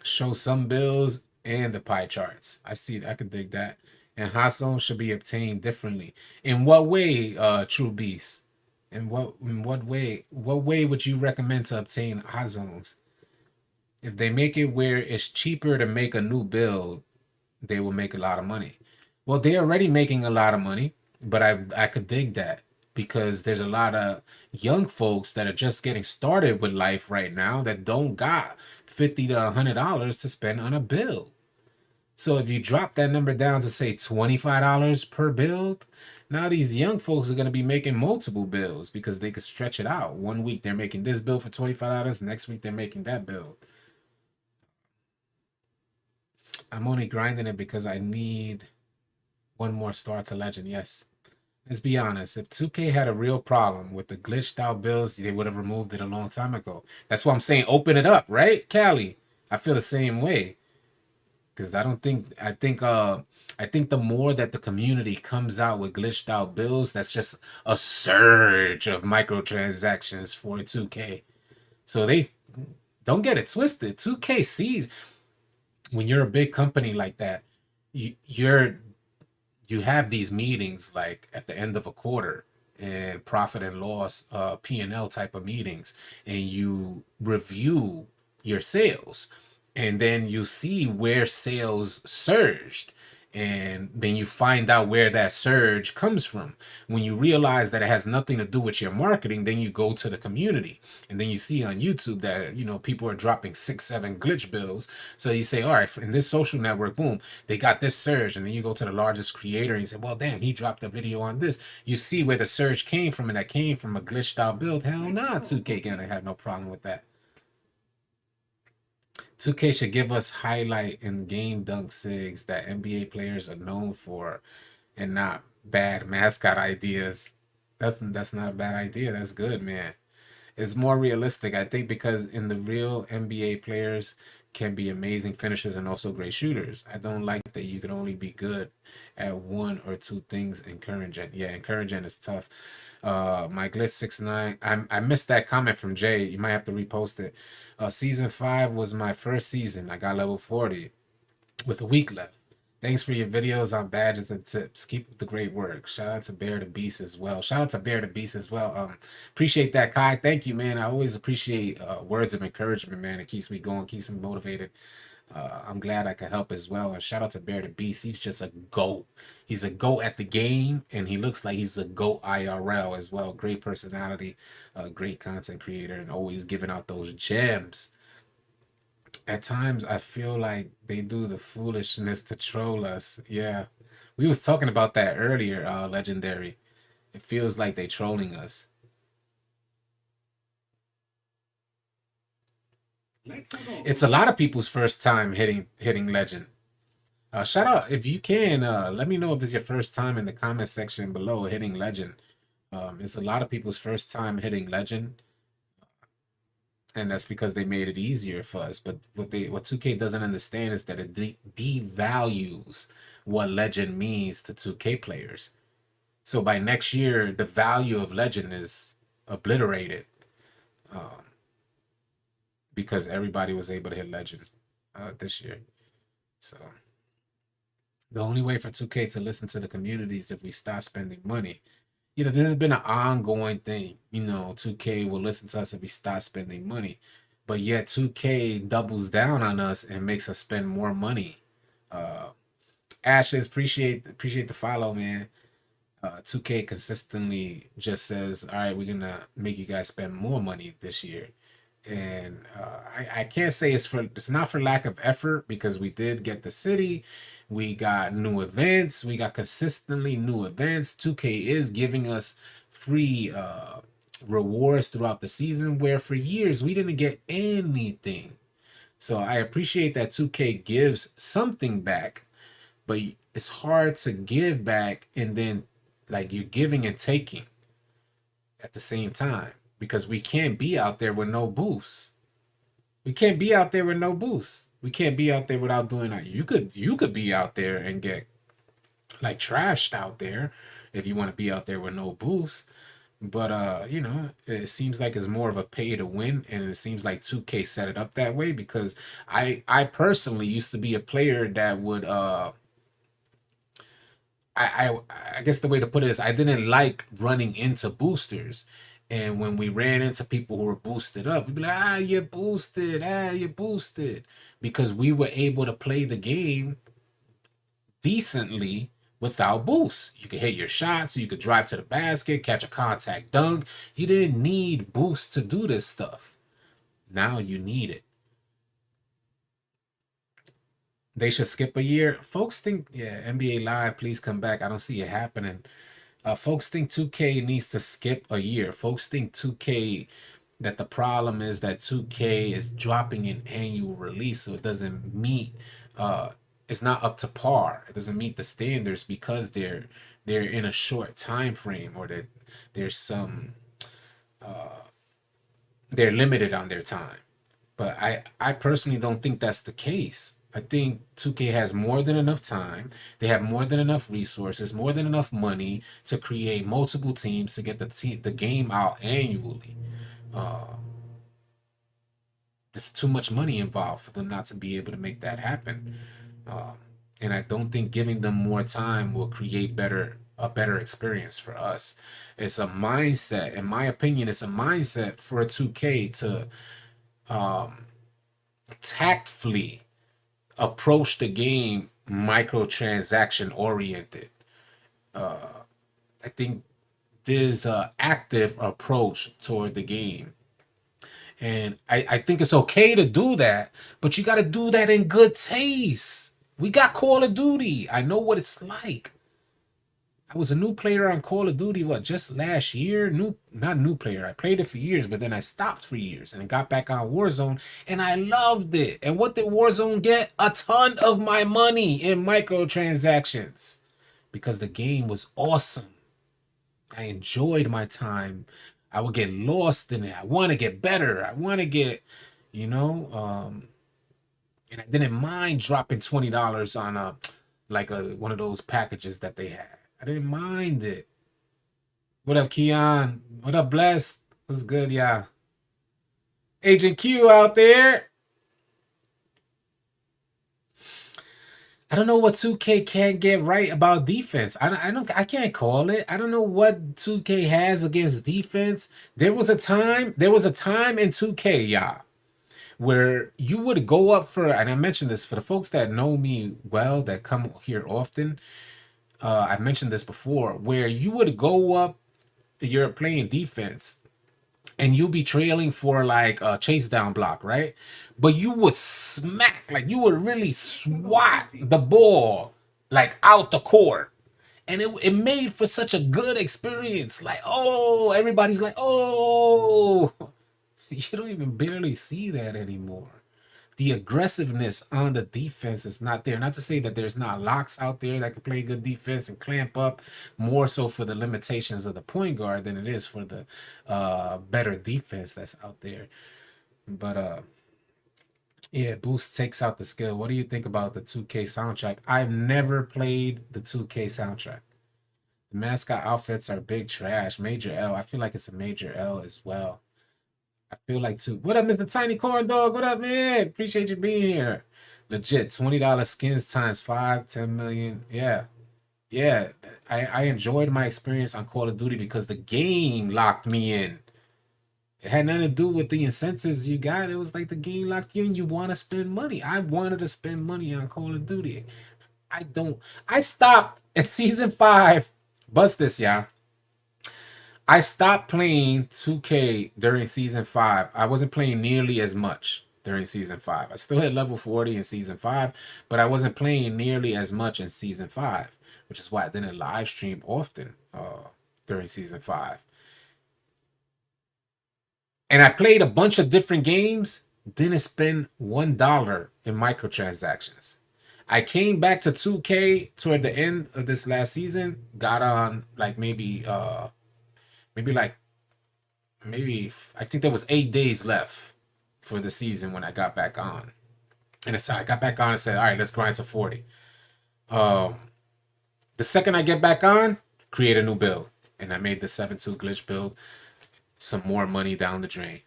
Show some builds and the pie charts. I see. I could dig that. And hot zones should be obtained differently. In what way, True Beast? In what way would you recommend to obtain hot zones? If they make it where it's cheaper to make a new build, they will make a lot of money. Well, they're already making a lot of money, but I could dig that because there's a lot of young folks that are just getting started with life right now that don't got $50 to $100 to spend on a build. So if you drop that number down to say $25 per build, now these young folks are going to be making multiple builds because they could stretch it out. One week they're making this build for $25, next week they're making that build. I'm only grinding it because I need one more star to legend. Yes. Let's be honest. If 2K had a real problem with the glitched out builds, they would have removed it a long time ago. That's why I'm saying open it up, right, Callie? I feel the same way because I think the more that the community comes out with glitched out builds, that's just a surge of microtransactions for 2K. So they don't get it twisted. 2K sees when you're a big company like that, you're you have these meetings like at the end of a quarter and profit and loss P&L type of meetings, and you review your sales, and then you see where sales surged, And then you find out where that surge comes from. When you realize that it has nothing to do with your marketing, then you go to the community, and then you see on YouTube that, you know, people are dropping 6 7 glitch bills. So you say, all right, in this social network, boom, they got this surge. And then you go to the largest creator and you say, well, damn, he dropped a video on this. You see where the surge came from, and that came from a glitched out build. Hell nah, 2K gonna have no problem with that. 2K should give us highlight in game dunk sigs that NBA players are known for, and not bad mascot ideas. That's not a bad idea. That's good, man. It's more realistic, I think, because in the real NBA players can be amazing finishers and also great shooters. I don't like that you can only be good at one or two things in current gen. Yeah, in current gen is tough. My glitch 69. I missed that comment from Jay. You might have to repost it. Season 5 was my first season. I got level 40 with a week left. Thanks for your videos on badges and tips. Keep up the great work. Shout out to Bear the Beast as well. Shout out to Bear the Beast as well. Appreciate that, Kai. Thank you, man. I always appreciate words of encouragement, man. It keeps me going, keeps me motivated. I'm glad I could help as well. And shout out to Bear the Beast. He's just a GOAT. He's a GOAT at the game, and he looks like he's a GOAT IRL as well. Great personality, great content creator, and always giving out those gems. At times I feel like they do the foolishness to troll us. Yeah. We was talking about that earlier, Legendary. It feels like they trolling us. It's a lot of people's first time hitting Legend. Shout out if you can. Let me know if it's your first time in the comment section below hitting Legend. It's a lot of people's first time hitting Legend, and that's because they made it easier for us. But what 2K doesn't understand is that it devalues what Legend means to 2K players. So by next year, the value of Legend is obliterated, because everybody was able to hit Legend this year. So the only way for 2K to listen to the community is if we stop spending money. You know, this has been an ongoing thing. You know, 2K will listen to us if we stop spending money. But yet 2K doubles down on us and makes us spend more money. Ashes, appreciate the follow, man. 2K consistently just says, all right, we're going to make you guys spend more money this year. And I can't say it's not for lack of effort, because we did get the city, we got new events, we got consistently new events. 2K is giving us free rewards throughout the season, where for years we didn't get anything. So I appreciate that 2K gives something back, but it's hard to give back and then like you're giving and taking at the same time, because we can't be out there with no boosts. We can't be out there with no boosts. We can't be out there without doing that. You could be out there and get like trashed out there if you want to be out there with no boosts. But you know, it seems like it's more of a pay to win, and it seems like 2K set it up that way, because I personally used to be a player that would I guess the way to put it is I didn't like running into boosters. And when we ran into people who were boosted up, we'd be like, you're boosted, you're boosted. Because we were able to play the game decently without boosts. You could hit your shots, you could drive to the basket, catch a contact dunk. You didn't need boosts to do this stuff. Now you need it. They should skip a year. Folks think, yeah, NBA Live, please come back. I don't see it happening. Folks think 2K needs to skip a year. Folks think 2K, that the problem is that 2K is dropping an annual release, so it doesn't meet, it's not up to par. It doesn't meet the standards because they're in a short time frame, or that there's some they're limited on their time. But I personally don't think that's the case. I think 2K has more than enough time. They have more than enough resources, more than enough money to create multiple teams to get the game out annually. There's too much money involved for them not to be able to make that happen. And I don't think giving them more time will create a better experience for us. It's a mindset, in my opinion, it's a mindset for a 2K to tactfully approach the game microtransaction oriented. I think there's a active approach toward the game. And I think it's okay to do that, but you got to do that in good taste. We got Call of Duty. I know what it's like. I was a new player on Call of Duty, what, just last year? Not new player. I played it for years, but then I stopped for years and got back on Warzone, and I loved it. And what did Warzone get? A ton of my money in microtransactions because the game was awesome. I enjoyed my time. I would get lost in it. I want to get better. I want to get, you know, and I didn't mind dropping $20 on a one of those packages that they had. I didn't mind it. What up, Keon? What up, Bless? What's good, yeah? Agent Q out there. I don't know what 2K can't get right about defense. I can't call it. I don't know what 2K has against defense. There was a time in 2K, yeah, where you would go up for, and I mentioned this for the folks that know me well, that come here often. I've mentioned this before, where you would go up, you're playing defense, and you'll be trailing for like a chase down block, right? But you would smack, like you would really swat the ball like out the court. And it made for such a good experience. Like, oh, everybody's like, oh, you don't even barely see that anymore. The aggressiveness on the defense is not there. Not to say that there's not locks out there that can play good defense and clamp up, more so for the limitations of the point guard than it is for the better defense that's out there. But yeah, Boost takes out the skill. What do you think about the 2K soundtrack? I've never played the 2K soundtrack. The mascot outfits are big trash. Major L. I feel like it's a major L as well. I feel like too. What up, Mr. Tiny Corn Dog? What up, man? Appreciate you being here. Legit, $20 skins times 5, 10 million. Yeah. Yeah. I enjoyed my experience on Call of Duty because the game locked me in. It had nothing to do with the incentives you got. It was like the game locked you in. You want to spend money. I wanted to spend money on Call of Duty. I stopped at season 5. Bust this, y'all. I stopped playing 2K during season 5. I wasn't playing nearly as much during season 5. I still had level 40 in season 5, but I wasn't playing nearly as much in season 5, which is why I didn't live stream often during season 5. And I played a bunch of different games, didn't spend $1 in microtransactions. I came back to 2K toward the end of this last season, got on like maybe I think there was 8 days left for the season when I got back on. And I got back on and said, all right, let's grind to 40. The second I get back on, create a new build. And I made the 7-2 glitch build. Some more money down the drain.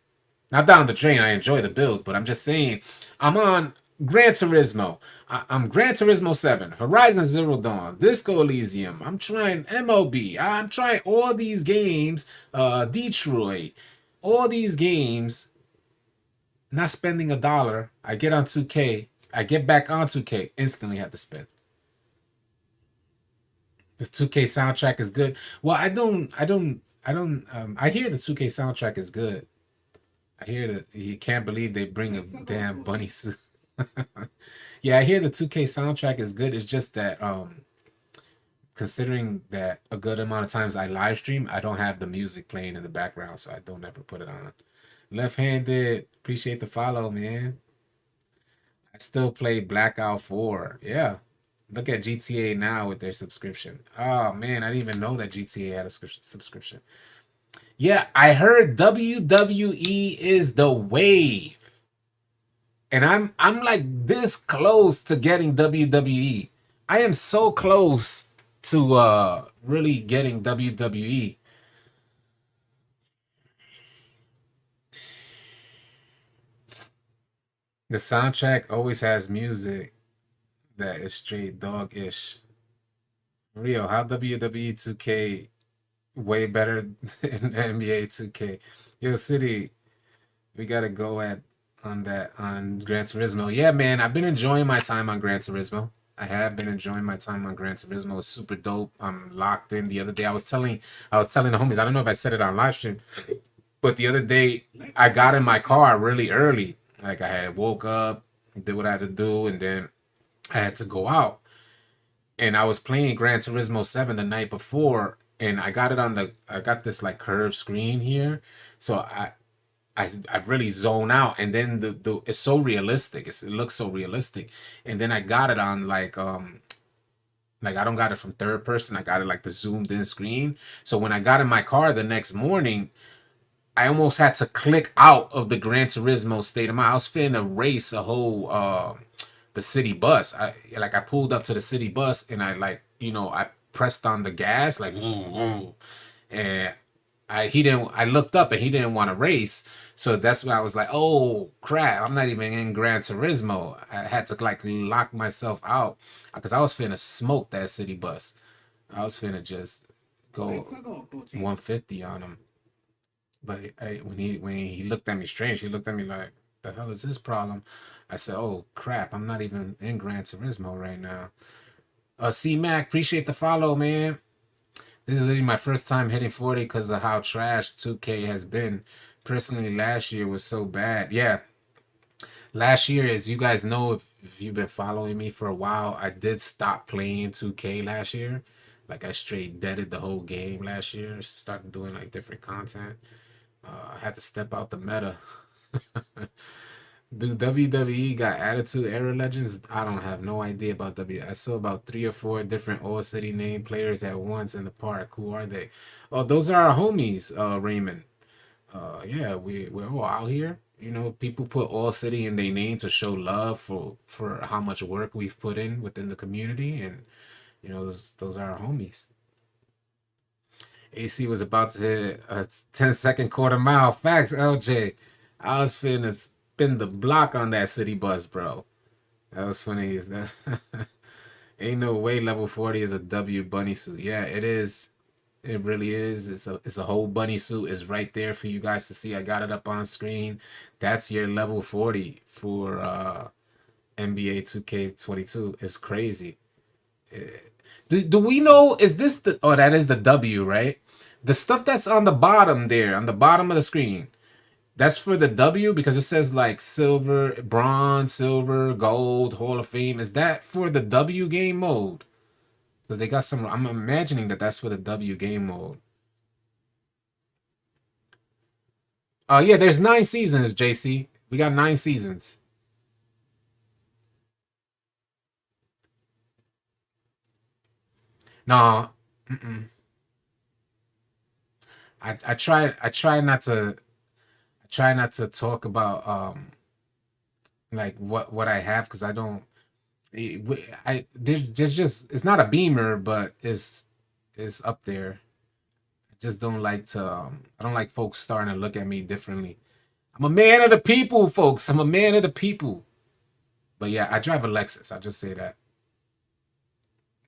Not down the drain, I enjoy the build, but I'm just saying, I'm on Gran Turismo. I'm Gran Turismo 7, Horizon Zero Dawn, Disco Elysium. I'm trying MLB. I'm trying all these games, Detroit. All these games, not spending $1. I get on 2K. I get back on 2K, instantly have to spend. The 2K soundtrack is good. Well, I hear the 2K soundtrack is good. I hear that you can't believe they bring a damn bunny suit. Yeah, I hear the 2K soundtrack is good. It's just that considering that a good amount of times I live stream, I don't have the music playing in the background, so I don't ever put it on. Left-handed, appreciate the follow, man. I still play Blackout 4. Yeah. Look at GTA now with their subscription. Oh man, I didn't even know that GTA had a subscription. Yeah, I heard WWE is the wave. And I'm like this close to getting WWE. I am so close to really getting WWE. The soundtrack always has music that is straight dog-ish. Rio, how WWE 2K way better than NBA 2K. Yo, City, we gotta go on Gran Turismo. Yeah, man, I've been enjoying my time on Gran Turismo. I have been enjoying my time on Gran Turismo. It's super dope. I'm locked in. The other day, I was telling the homies. I don't know if I said it on live stream, but the other day, I got in my car really early. Like I had woke up, did what I had to do, and then I had to go out. And I was playing Gran Turismo 7 the night before, and I got this like curved screen here. So I really zone out, and then the it's so realistic. It looks so realistic, and then I got it on like I don't got it from third person. I got it like the zoomed in screen. So when I got in my car the next morning, I almost had to click out of the Gran Turismo state of mind. I was finna race a whole the city bus. I pulled up to the city bus, and I like I pressed on the gas like vroom, vroom, and I looked up, and he didn't want to race. So that's why I was like, oh crap, I'm not even in Gran Turismo. I had to like lock myself out because I was finna smoke that city bus. I was finna just go 150 on him. But when he looked at me strange, he looked at me like, the hell is this problem? I said, oh crap, I'm not even in Gran Turismo right now. C Mac, appreciate the follow, man. This is literally my first time hitting 40 because of how trash 2K has been. Personally, last year was so bad. Yeah, last year, as you guys know, if you've been following me for a while, I did stop playing 2K last year. Like I straight deaded the whole game last year. Started doing like different content. I had to step out the meta. Do WWE got Attitude Era Legends? I don't have no idea about W. I saw about 3 or 4 different All City name players at once in the park. Who are they? Oh, those are our homies, Raymond. Yeah, we're all out here. People put All City in their name to show love for how much work we've put in within the community, and those are our homies. AC was about to hit a 10-second quarter mile. Facts, LJ. I was finna spin the block on that city bus, bro. That was funny. Is that ain't no way level 40 is a W bunny suit. Yeah, it is. It really is. It's a whole bunny suit. It's right there for you guys to see. I got it up on screen. That's your level 40 for NBA 2K22. It's crazy. Do we know, is this the, oh, that is the W, right? The stuff that's on the bottom there, on the bottom of the screen, that's for the W because it says like silver, bronze, silver, gold, Hall of Fame. Is that for the W game mode? Because they got some, I'm imagining that that's for the W game mode. Oh, yeah, there's 9 seasons, JC. We got 9 seasons. No, I try not to talk about like what I have because I don't there's just it's not a beamer but it's up there. I just don't like to I don't like folks starting to look at me differently. I'm a man of the people, folks. I'm a man of the people. But yeah, I drive a Lexus. I'll just say that.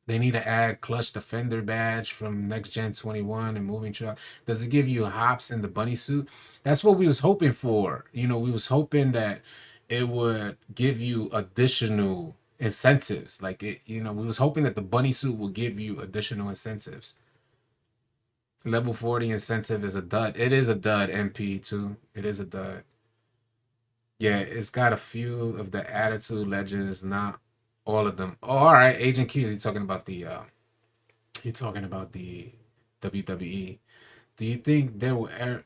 They need to add clutch defender badge from next gen 21 and moving truck. Does it give you hops in the bunny suit? That's what we was hoping for. We was hoping that it would give you additional incentives. Like we was hoping that the bunny suit will give you additional incentives. Level 40 incentive is a dud. It is a dud, MP too. It is a dud. Yeah, it's got a few of the attitude legends, not all of them. Oh, all right, Agent Q. He's talking about the WWE. Do you think they're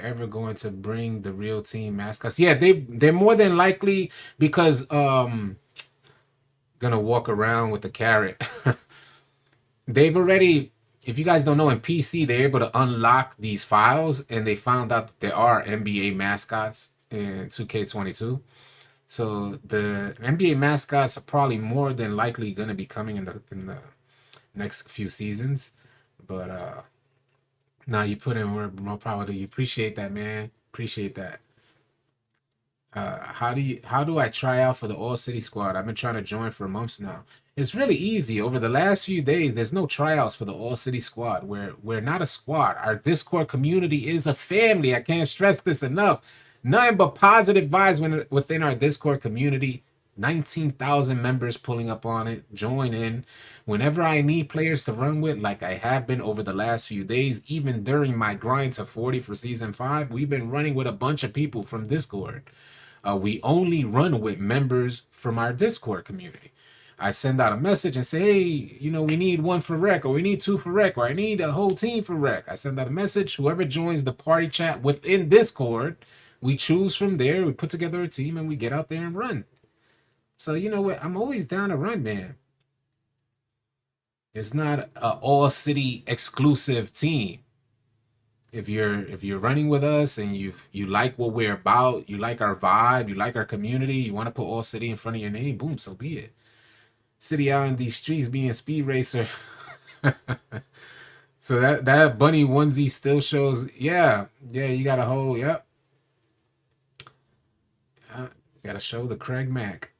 ever going to bring the real team mascots? Yeah, they're more than likely because gonna walk around with the carrot. They've already, if you guys don't know, in PC they're able to unlock these files, and they found out that there are NBA mascots in 2K22. So the NBA mascots are probably more than likely going to be coming in the next few seasons. But now you put in more power to you. Appreciate that, man. Appreciate that. How do I try out for the All City squad? I've been trying to join for months now. It's really easy. Over the last few days, there's no tryouts for the All City squad. We're not a squad. Our Discord community is a family. I can't stress this enough. Nothing but positive vibes within our Discord community. 19,000 members pulling up on it. Join in. Whenever I need players to run with, like I have been over the last few days, even during my grind to 40 for season 5, we've been running with a bunch of people from Discord. We only run with members from our Discord community. I send out a message and say, hey, we need one for rec, or we need two for rec, or I need a whole team for rec. I send out a message. Whoever joins the party chat within Discord, we choose from there. We put together a team and we get out there and run. So you know what? I'm always down to run, man. It's not a all city exclusive team. If you're running with us and you like what we're about, you like our vibe, you like our community, you want to put all city in front of your name, boom, so be it. City out in these streets being speed racer. So that bunny onesie still shows. Yeah, you got a whole. Yep. Gotta show the Craig Mack.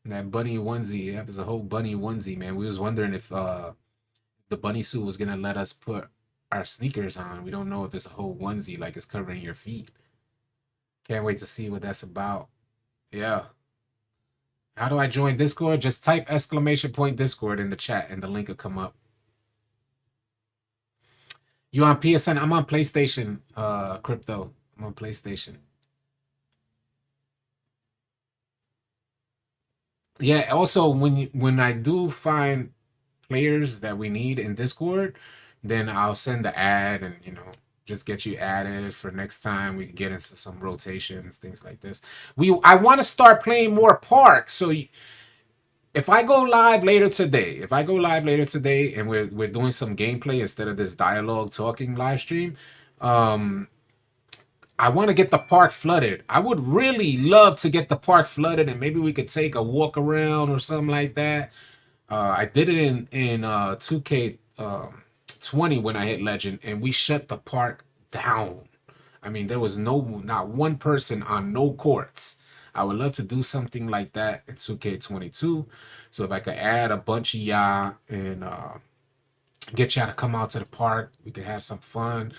That bunny onesie. That was a whole bunny onesie, man. We was wondering if the bunny suit was gonna let us put our sneakers on. We don't know if it's a whole onesie, like it's covering your feet. Can't wait to see what that's about. Yeah. How do I join Discord? Just type !Discord in the chat and the link will come up. You on PSN? I'm on PlayStation, Crypto. I'm on PlayStation. Yeah, also when I do find players that we need in Discord, then I'll send the ad and just get you added for next time. We can get into some rotations, things like this. I want to start playing more Park. So if I go live later today, and we're doing some gameplay instead of this dialogue talking live stream, I want to get the park flooded. I would really love to get the park flooded, and maybe we could take a walk around or something like that. I did it in 2K20 when I hit Legend, and we shut the park down. I mean, there was not one person on no courts. I would love to do something like that in 2K22. So if I could add a bunch of y'all and get y'all to come out to the park, we could have some fun.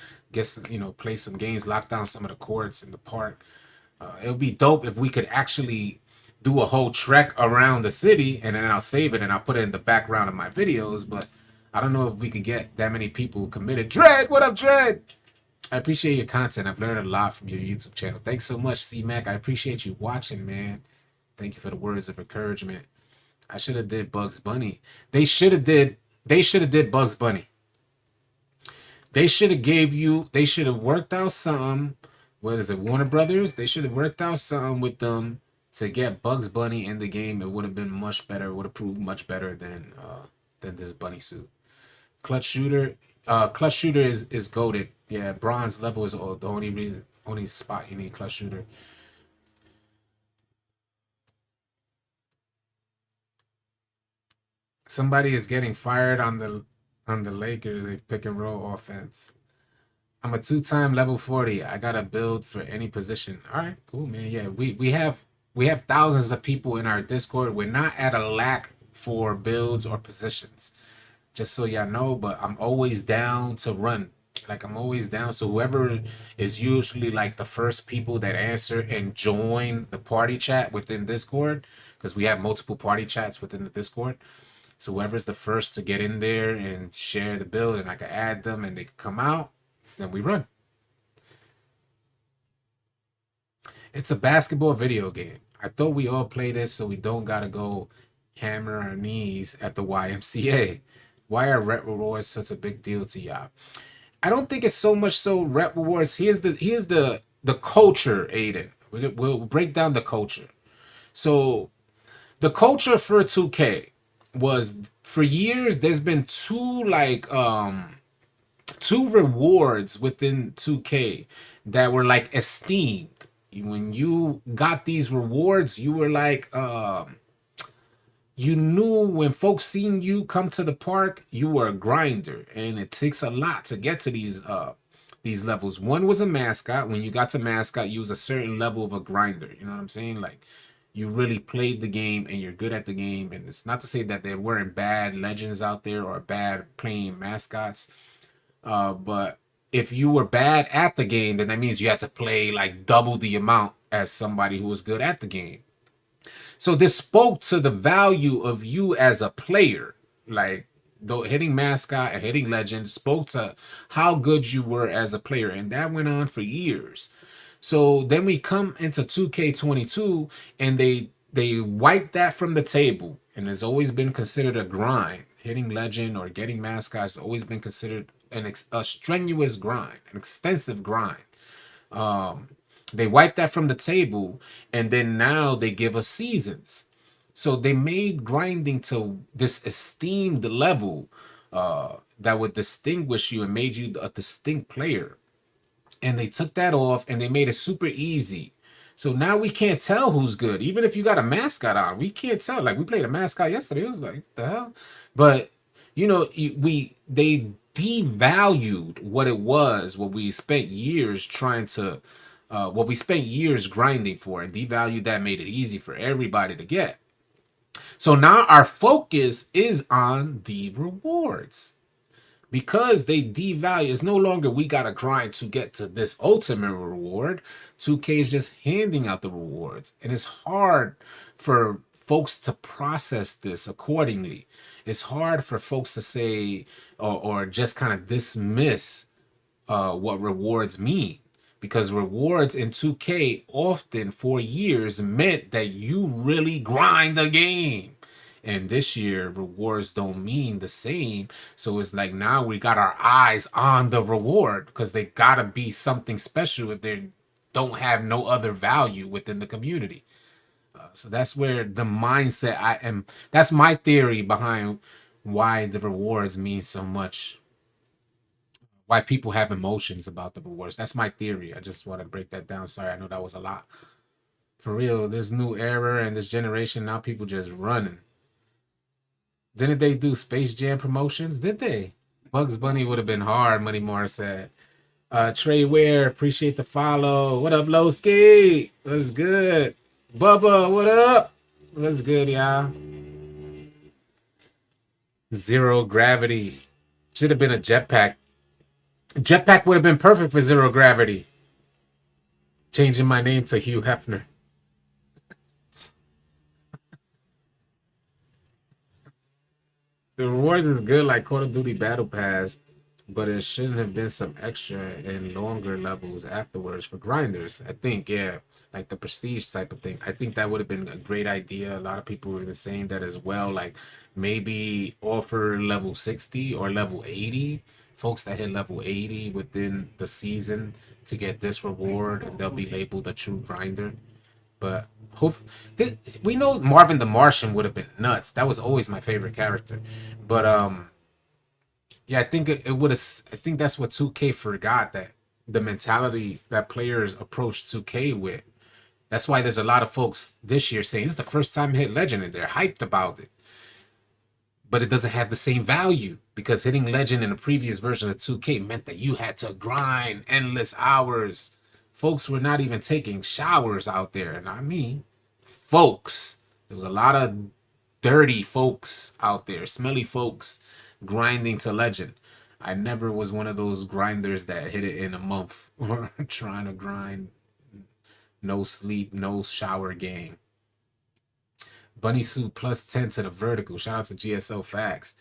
Play some games, lock down some of the courts in the park. It would be dope if we could actually do a whole trek around the city, and then I'll save it and I'll put it in the background of my videos. But I don't know if we could get that many people committed. Dread, what up, Dread? I appreciate your content. I've learned a lot from your YouTube channel. Thanks so much, C-Mac. I appreciate you watching, man. Thank you for the words of encouragement. I should have did Bugs Bunny. They should have did Bugs Bunny. They should have worked out something. What is it, Warner Brothers? They should have worked out something with them to get Bugs Bunny in the game. It would have been much better. It would have proved much better than this bunny suit. Clutch shooter is goated. Yeah, bronze level is the only spot you need clutch shooter. Somebody is getting fired on the Lakers. A pick and roll offense. I'm a 2-time level 40. I got a build for any position. All right, cool, man. Yeah, we have thousands of people in our Discord. We're not at a lack for builds or positions. Just so y'all know, but I'm always down to run. Like, I'm always down. So whoever is usually like the first people that answer and join the party chat within Discord, because we have multiple party chats within the Discord. So whoever's the first to get in there and share the build, and I can add them and they can come out, then we run. It's a basketball video game. I thought we all play this so we don't gotta go hammer our knees at the YMCA. Why are rep rewards such a big deal to y'all? I don't think it's so much so rep rewards. Here's the culture, Aiden. We'll break down the culture. So the culture for 2K was, for years there's been two rewards within 2K that were like esteemed. When you got these rewards, you were like you knew when folks seen you come to the park, you were a grinder, and it takes a lot to get to these levels. One was a mascot. When you got to mascot, you was a certain level of a grinder. You know what I'm saying? Like, you really played the game and you're good at the game. And it's not to say that there weren't bad legends out there or bad playing mascots. But if you were bad at the game, then that means you had to play like double the amount as somebody who was good at the game. So this spoke to the value of you as a player. Like though hitting mascot and hitting legend spoke to how good you were as a player. And that went on for years. So then we come into 2K22 and they wipe that from the table, and it's always been considered a grind. Hitting legend or getting mascots has always been considered a strenuous grind, an extensive grind. They wiped that from the table, and then now they give us seasons. So they made grinding to this esteemed level that would distinguish you and made you a distinct player. And they took that off and they made it super easy. So now we can't tell who's good. Even if you got a mascot on, we can't tell. Like we played a mascot yesterday. It was like, what the hell? But you know, they devalued what it was, what we spent years trying to what we spent years grinding for, and devalued that, made it easy for everybody to get. So now our focus is on the rewards because they devalue. It's no longer we gotta grind to get to this ultimate reward. 2K is just handing out the rewards, and it's hard for folks to process this accordingly. It's hard for folks to say or just kind of dismiss what rewards mean, because rewards in 2K often for years meant that you really grind the game. And this year, rewards don't mean the same. So it's like now we got our eyes on the reward because they gotta be something special if they don't have no other value within the community. So that's where the mindset I am. That's my theory behind why the rewards mean so much. Why people have emotions about the rewards. That's my theory. I just want to break that down. Sorry, I know that was a lot. For real, this new era and this generation now, people just running. Didn't they do Space Jam promotions? Did they? Bugs Bunny would have been hard, Money Morris said. Trey Ware, appreciate the follow. What up, Lowski? What's good? Bubba, what up? What's good, y'all? Zero gravity. Should have been a jetpack. Jetpack would have been perfect for zero gravity. Changing my name to Hugh Hefner. The rewards is good like Call of Duty Battle Pass, but it shouldn't have been some extra and longer levels afterwards for grinders. I think, yeah, like the prestige type of thing. I think that would have been a great idea. A lot of people were saying that as well. Like maybe offer level 60 or level 80. Folks that hit level 80 within the season could get this reward and they'll be labeled a true grinder. But hope we know Marvin the Martian would have been nuts. That was always my favorite character. But yeah, I think it would have. I think that's what 2K forgot, that the mentality that players approach 2K with. That's why there's a lot of folks this year saying this is the first time hit Legend and they're hyped about it. But it doesn't have the same value because hitting Legend in a previous version of 2K meant that you had to grind endless hours. Folks were not even taking showers out there. Not me. Folks. There was a lot of dirty folks out there, smelly folks grinding to Legend. I never was one of those grinders that hit it in a month or trying to grind no sleep, no shower game. Bunny suit plus 10 to the vertical. Shout out to GSO Facts.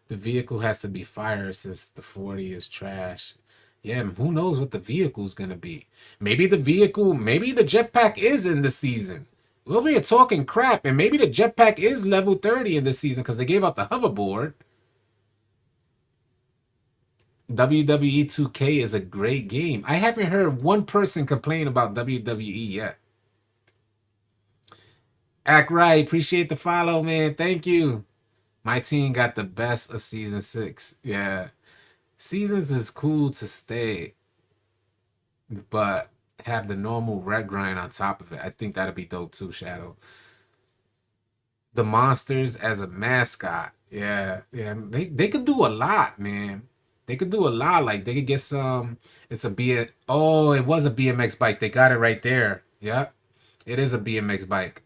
The vehicle has to be fire since the 40 is trash. Yeah, who knows what the vehicle's gonna be? Maybe the vehicle, maybe the jetpack is in the season. We're over here talking crap, and maybe the jetpack is level 30 in this season because they gave out the hoverboard. WWE 2K is a great game. I haven't heard one person complain about WWE yet. Act right. Appreciate the follow, man. Thank you. My team got the best of season 6. Yeah. Seasons is cool to stay, but have the normal red grind on top of it. I think that'd be dope too, Shadow. The monsters as a mascot. Yeah. Yeah. They could do a lot, man. They could do a lot. Like they could get some. It's a B. Oh, it was a BMX bike. They got it right there. Yep. It is a BMX bike.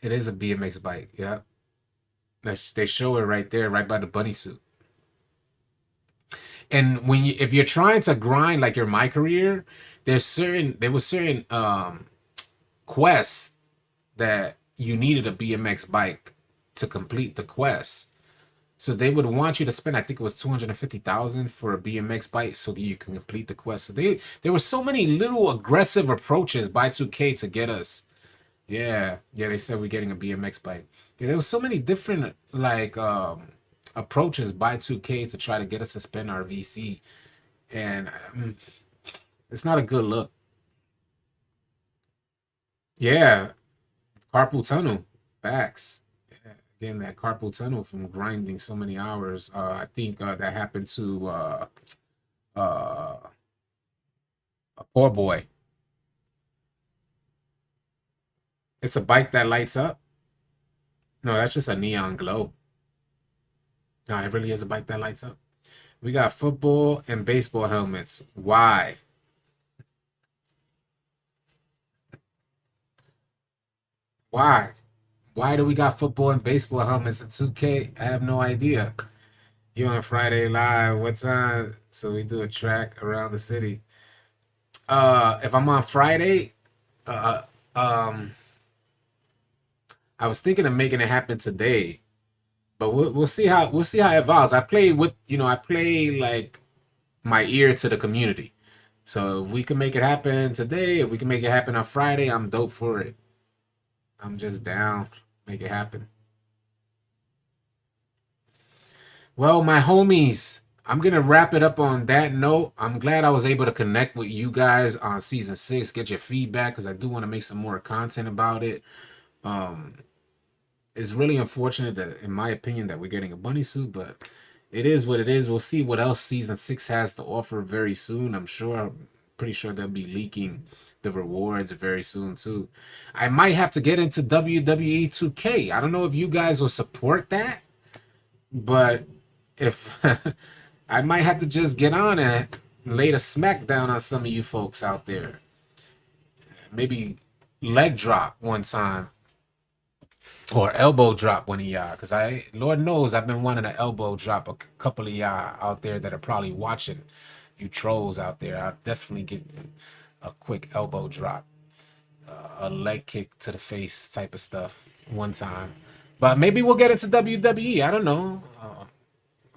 It is a BMX bike. Yep. They show it right there, right by the bunny suit. And when if you're trying to grind like your my career, there was certain quests that you needed a BMX bike to complete the quest. So they would want you to spend, I think it was 250,000 for a BMX bike so you can complete the quest. So there were so many little aggressive approaches by 2K to get us. Yeah, yeah, they said we're getting a BMX bike. Yeah, there was so many different like approaches by 2K to try to get us to spend our VC, and it's not a good look. Yeah, carpal tunnel, facts. Yeah, again, that carpal tunnel from grinding so many hours. I think that happened to uh, a poor boy. It's a bike that lights up. No, that's just a neon glow. No, it really is a bike that lights up. We got football and baseball helmets. Why? Why? Why do we got football and baseball helmets in 2K? I have no idea. You on Friday Live? What time? So we do a track around the city. If I'm on Friday, uh, um, I was thinking of making it happen today, but we'll see how it evolves. I play with I play like my ear to the community. So if we can make it happen today, if we can make it happen on Friday, I'm dope for it. I'm just down. Make it happen. Well, my homies, I'm gonna wrap it up on that note. I'm glad I was able to connect with you guys on season 6, get your feedback because I do want to make some more content about it. Um, it's really unfortunate that, in my opinion, that we're getting a bunny suit, but it is what it is. We'll see what else season 6 has to offer very soon. Pretty sure they'll be leaking the rewards very soon too. I might have to get into WWE 2K. I don't know if you guys will support that, but if I might have to just get on and lay the smackdown on some of you folks out there. Maybe leg drop one time or elbow drop one of y'all, because Lord knows I've been wanting to elbow drop a couple of y'all out there that are probably watching. You trolls out there, I'll definitely give you a quick elbow drop, a leg kick to the face type of stuff one time. But maybe we'll get into WWE. I don't know.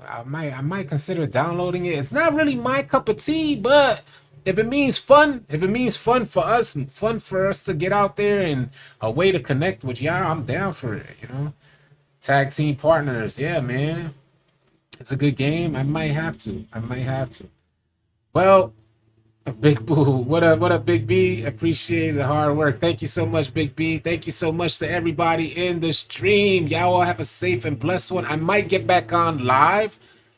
I might consider downloading it. It's not really my cup of tea, but if it means fun for us, fun for us to get out there and a way to connect with y'all, I'm down for it. Tag team partners, yeah, man. It's a good game. I might have to. Well, Big Boo, what up, Big B? Appreciate the hard work. Thank you so much, Big B. Thank you so much to everybody in the stream. Y'all all have a safe and blessed one. I might get back on live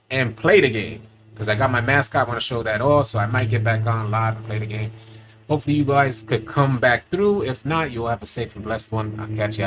and play the game because I got my mascot. I want to show that off, so I might get back on live and play the game. Hopefully, you guys could come back through. If not, you'll have a safe and blessed one. I'll catch you.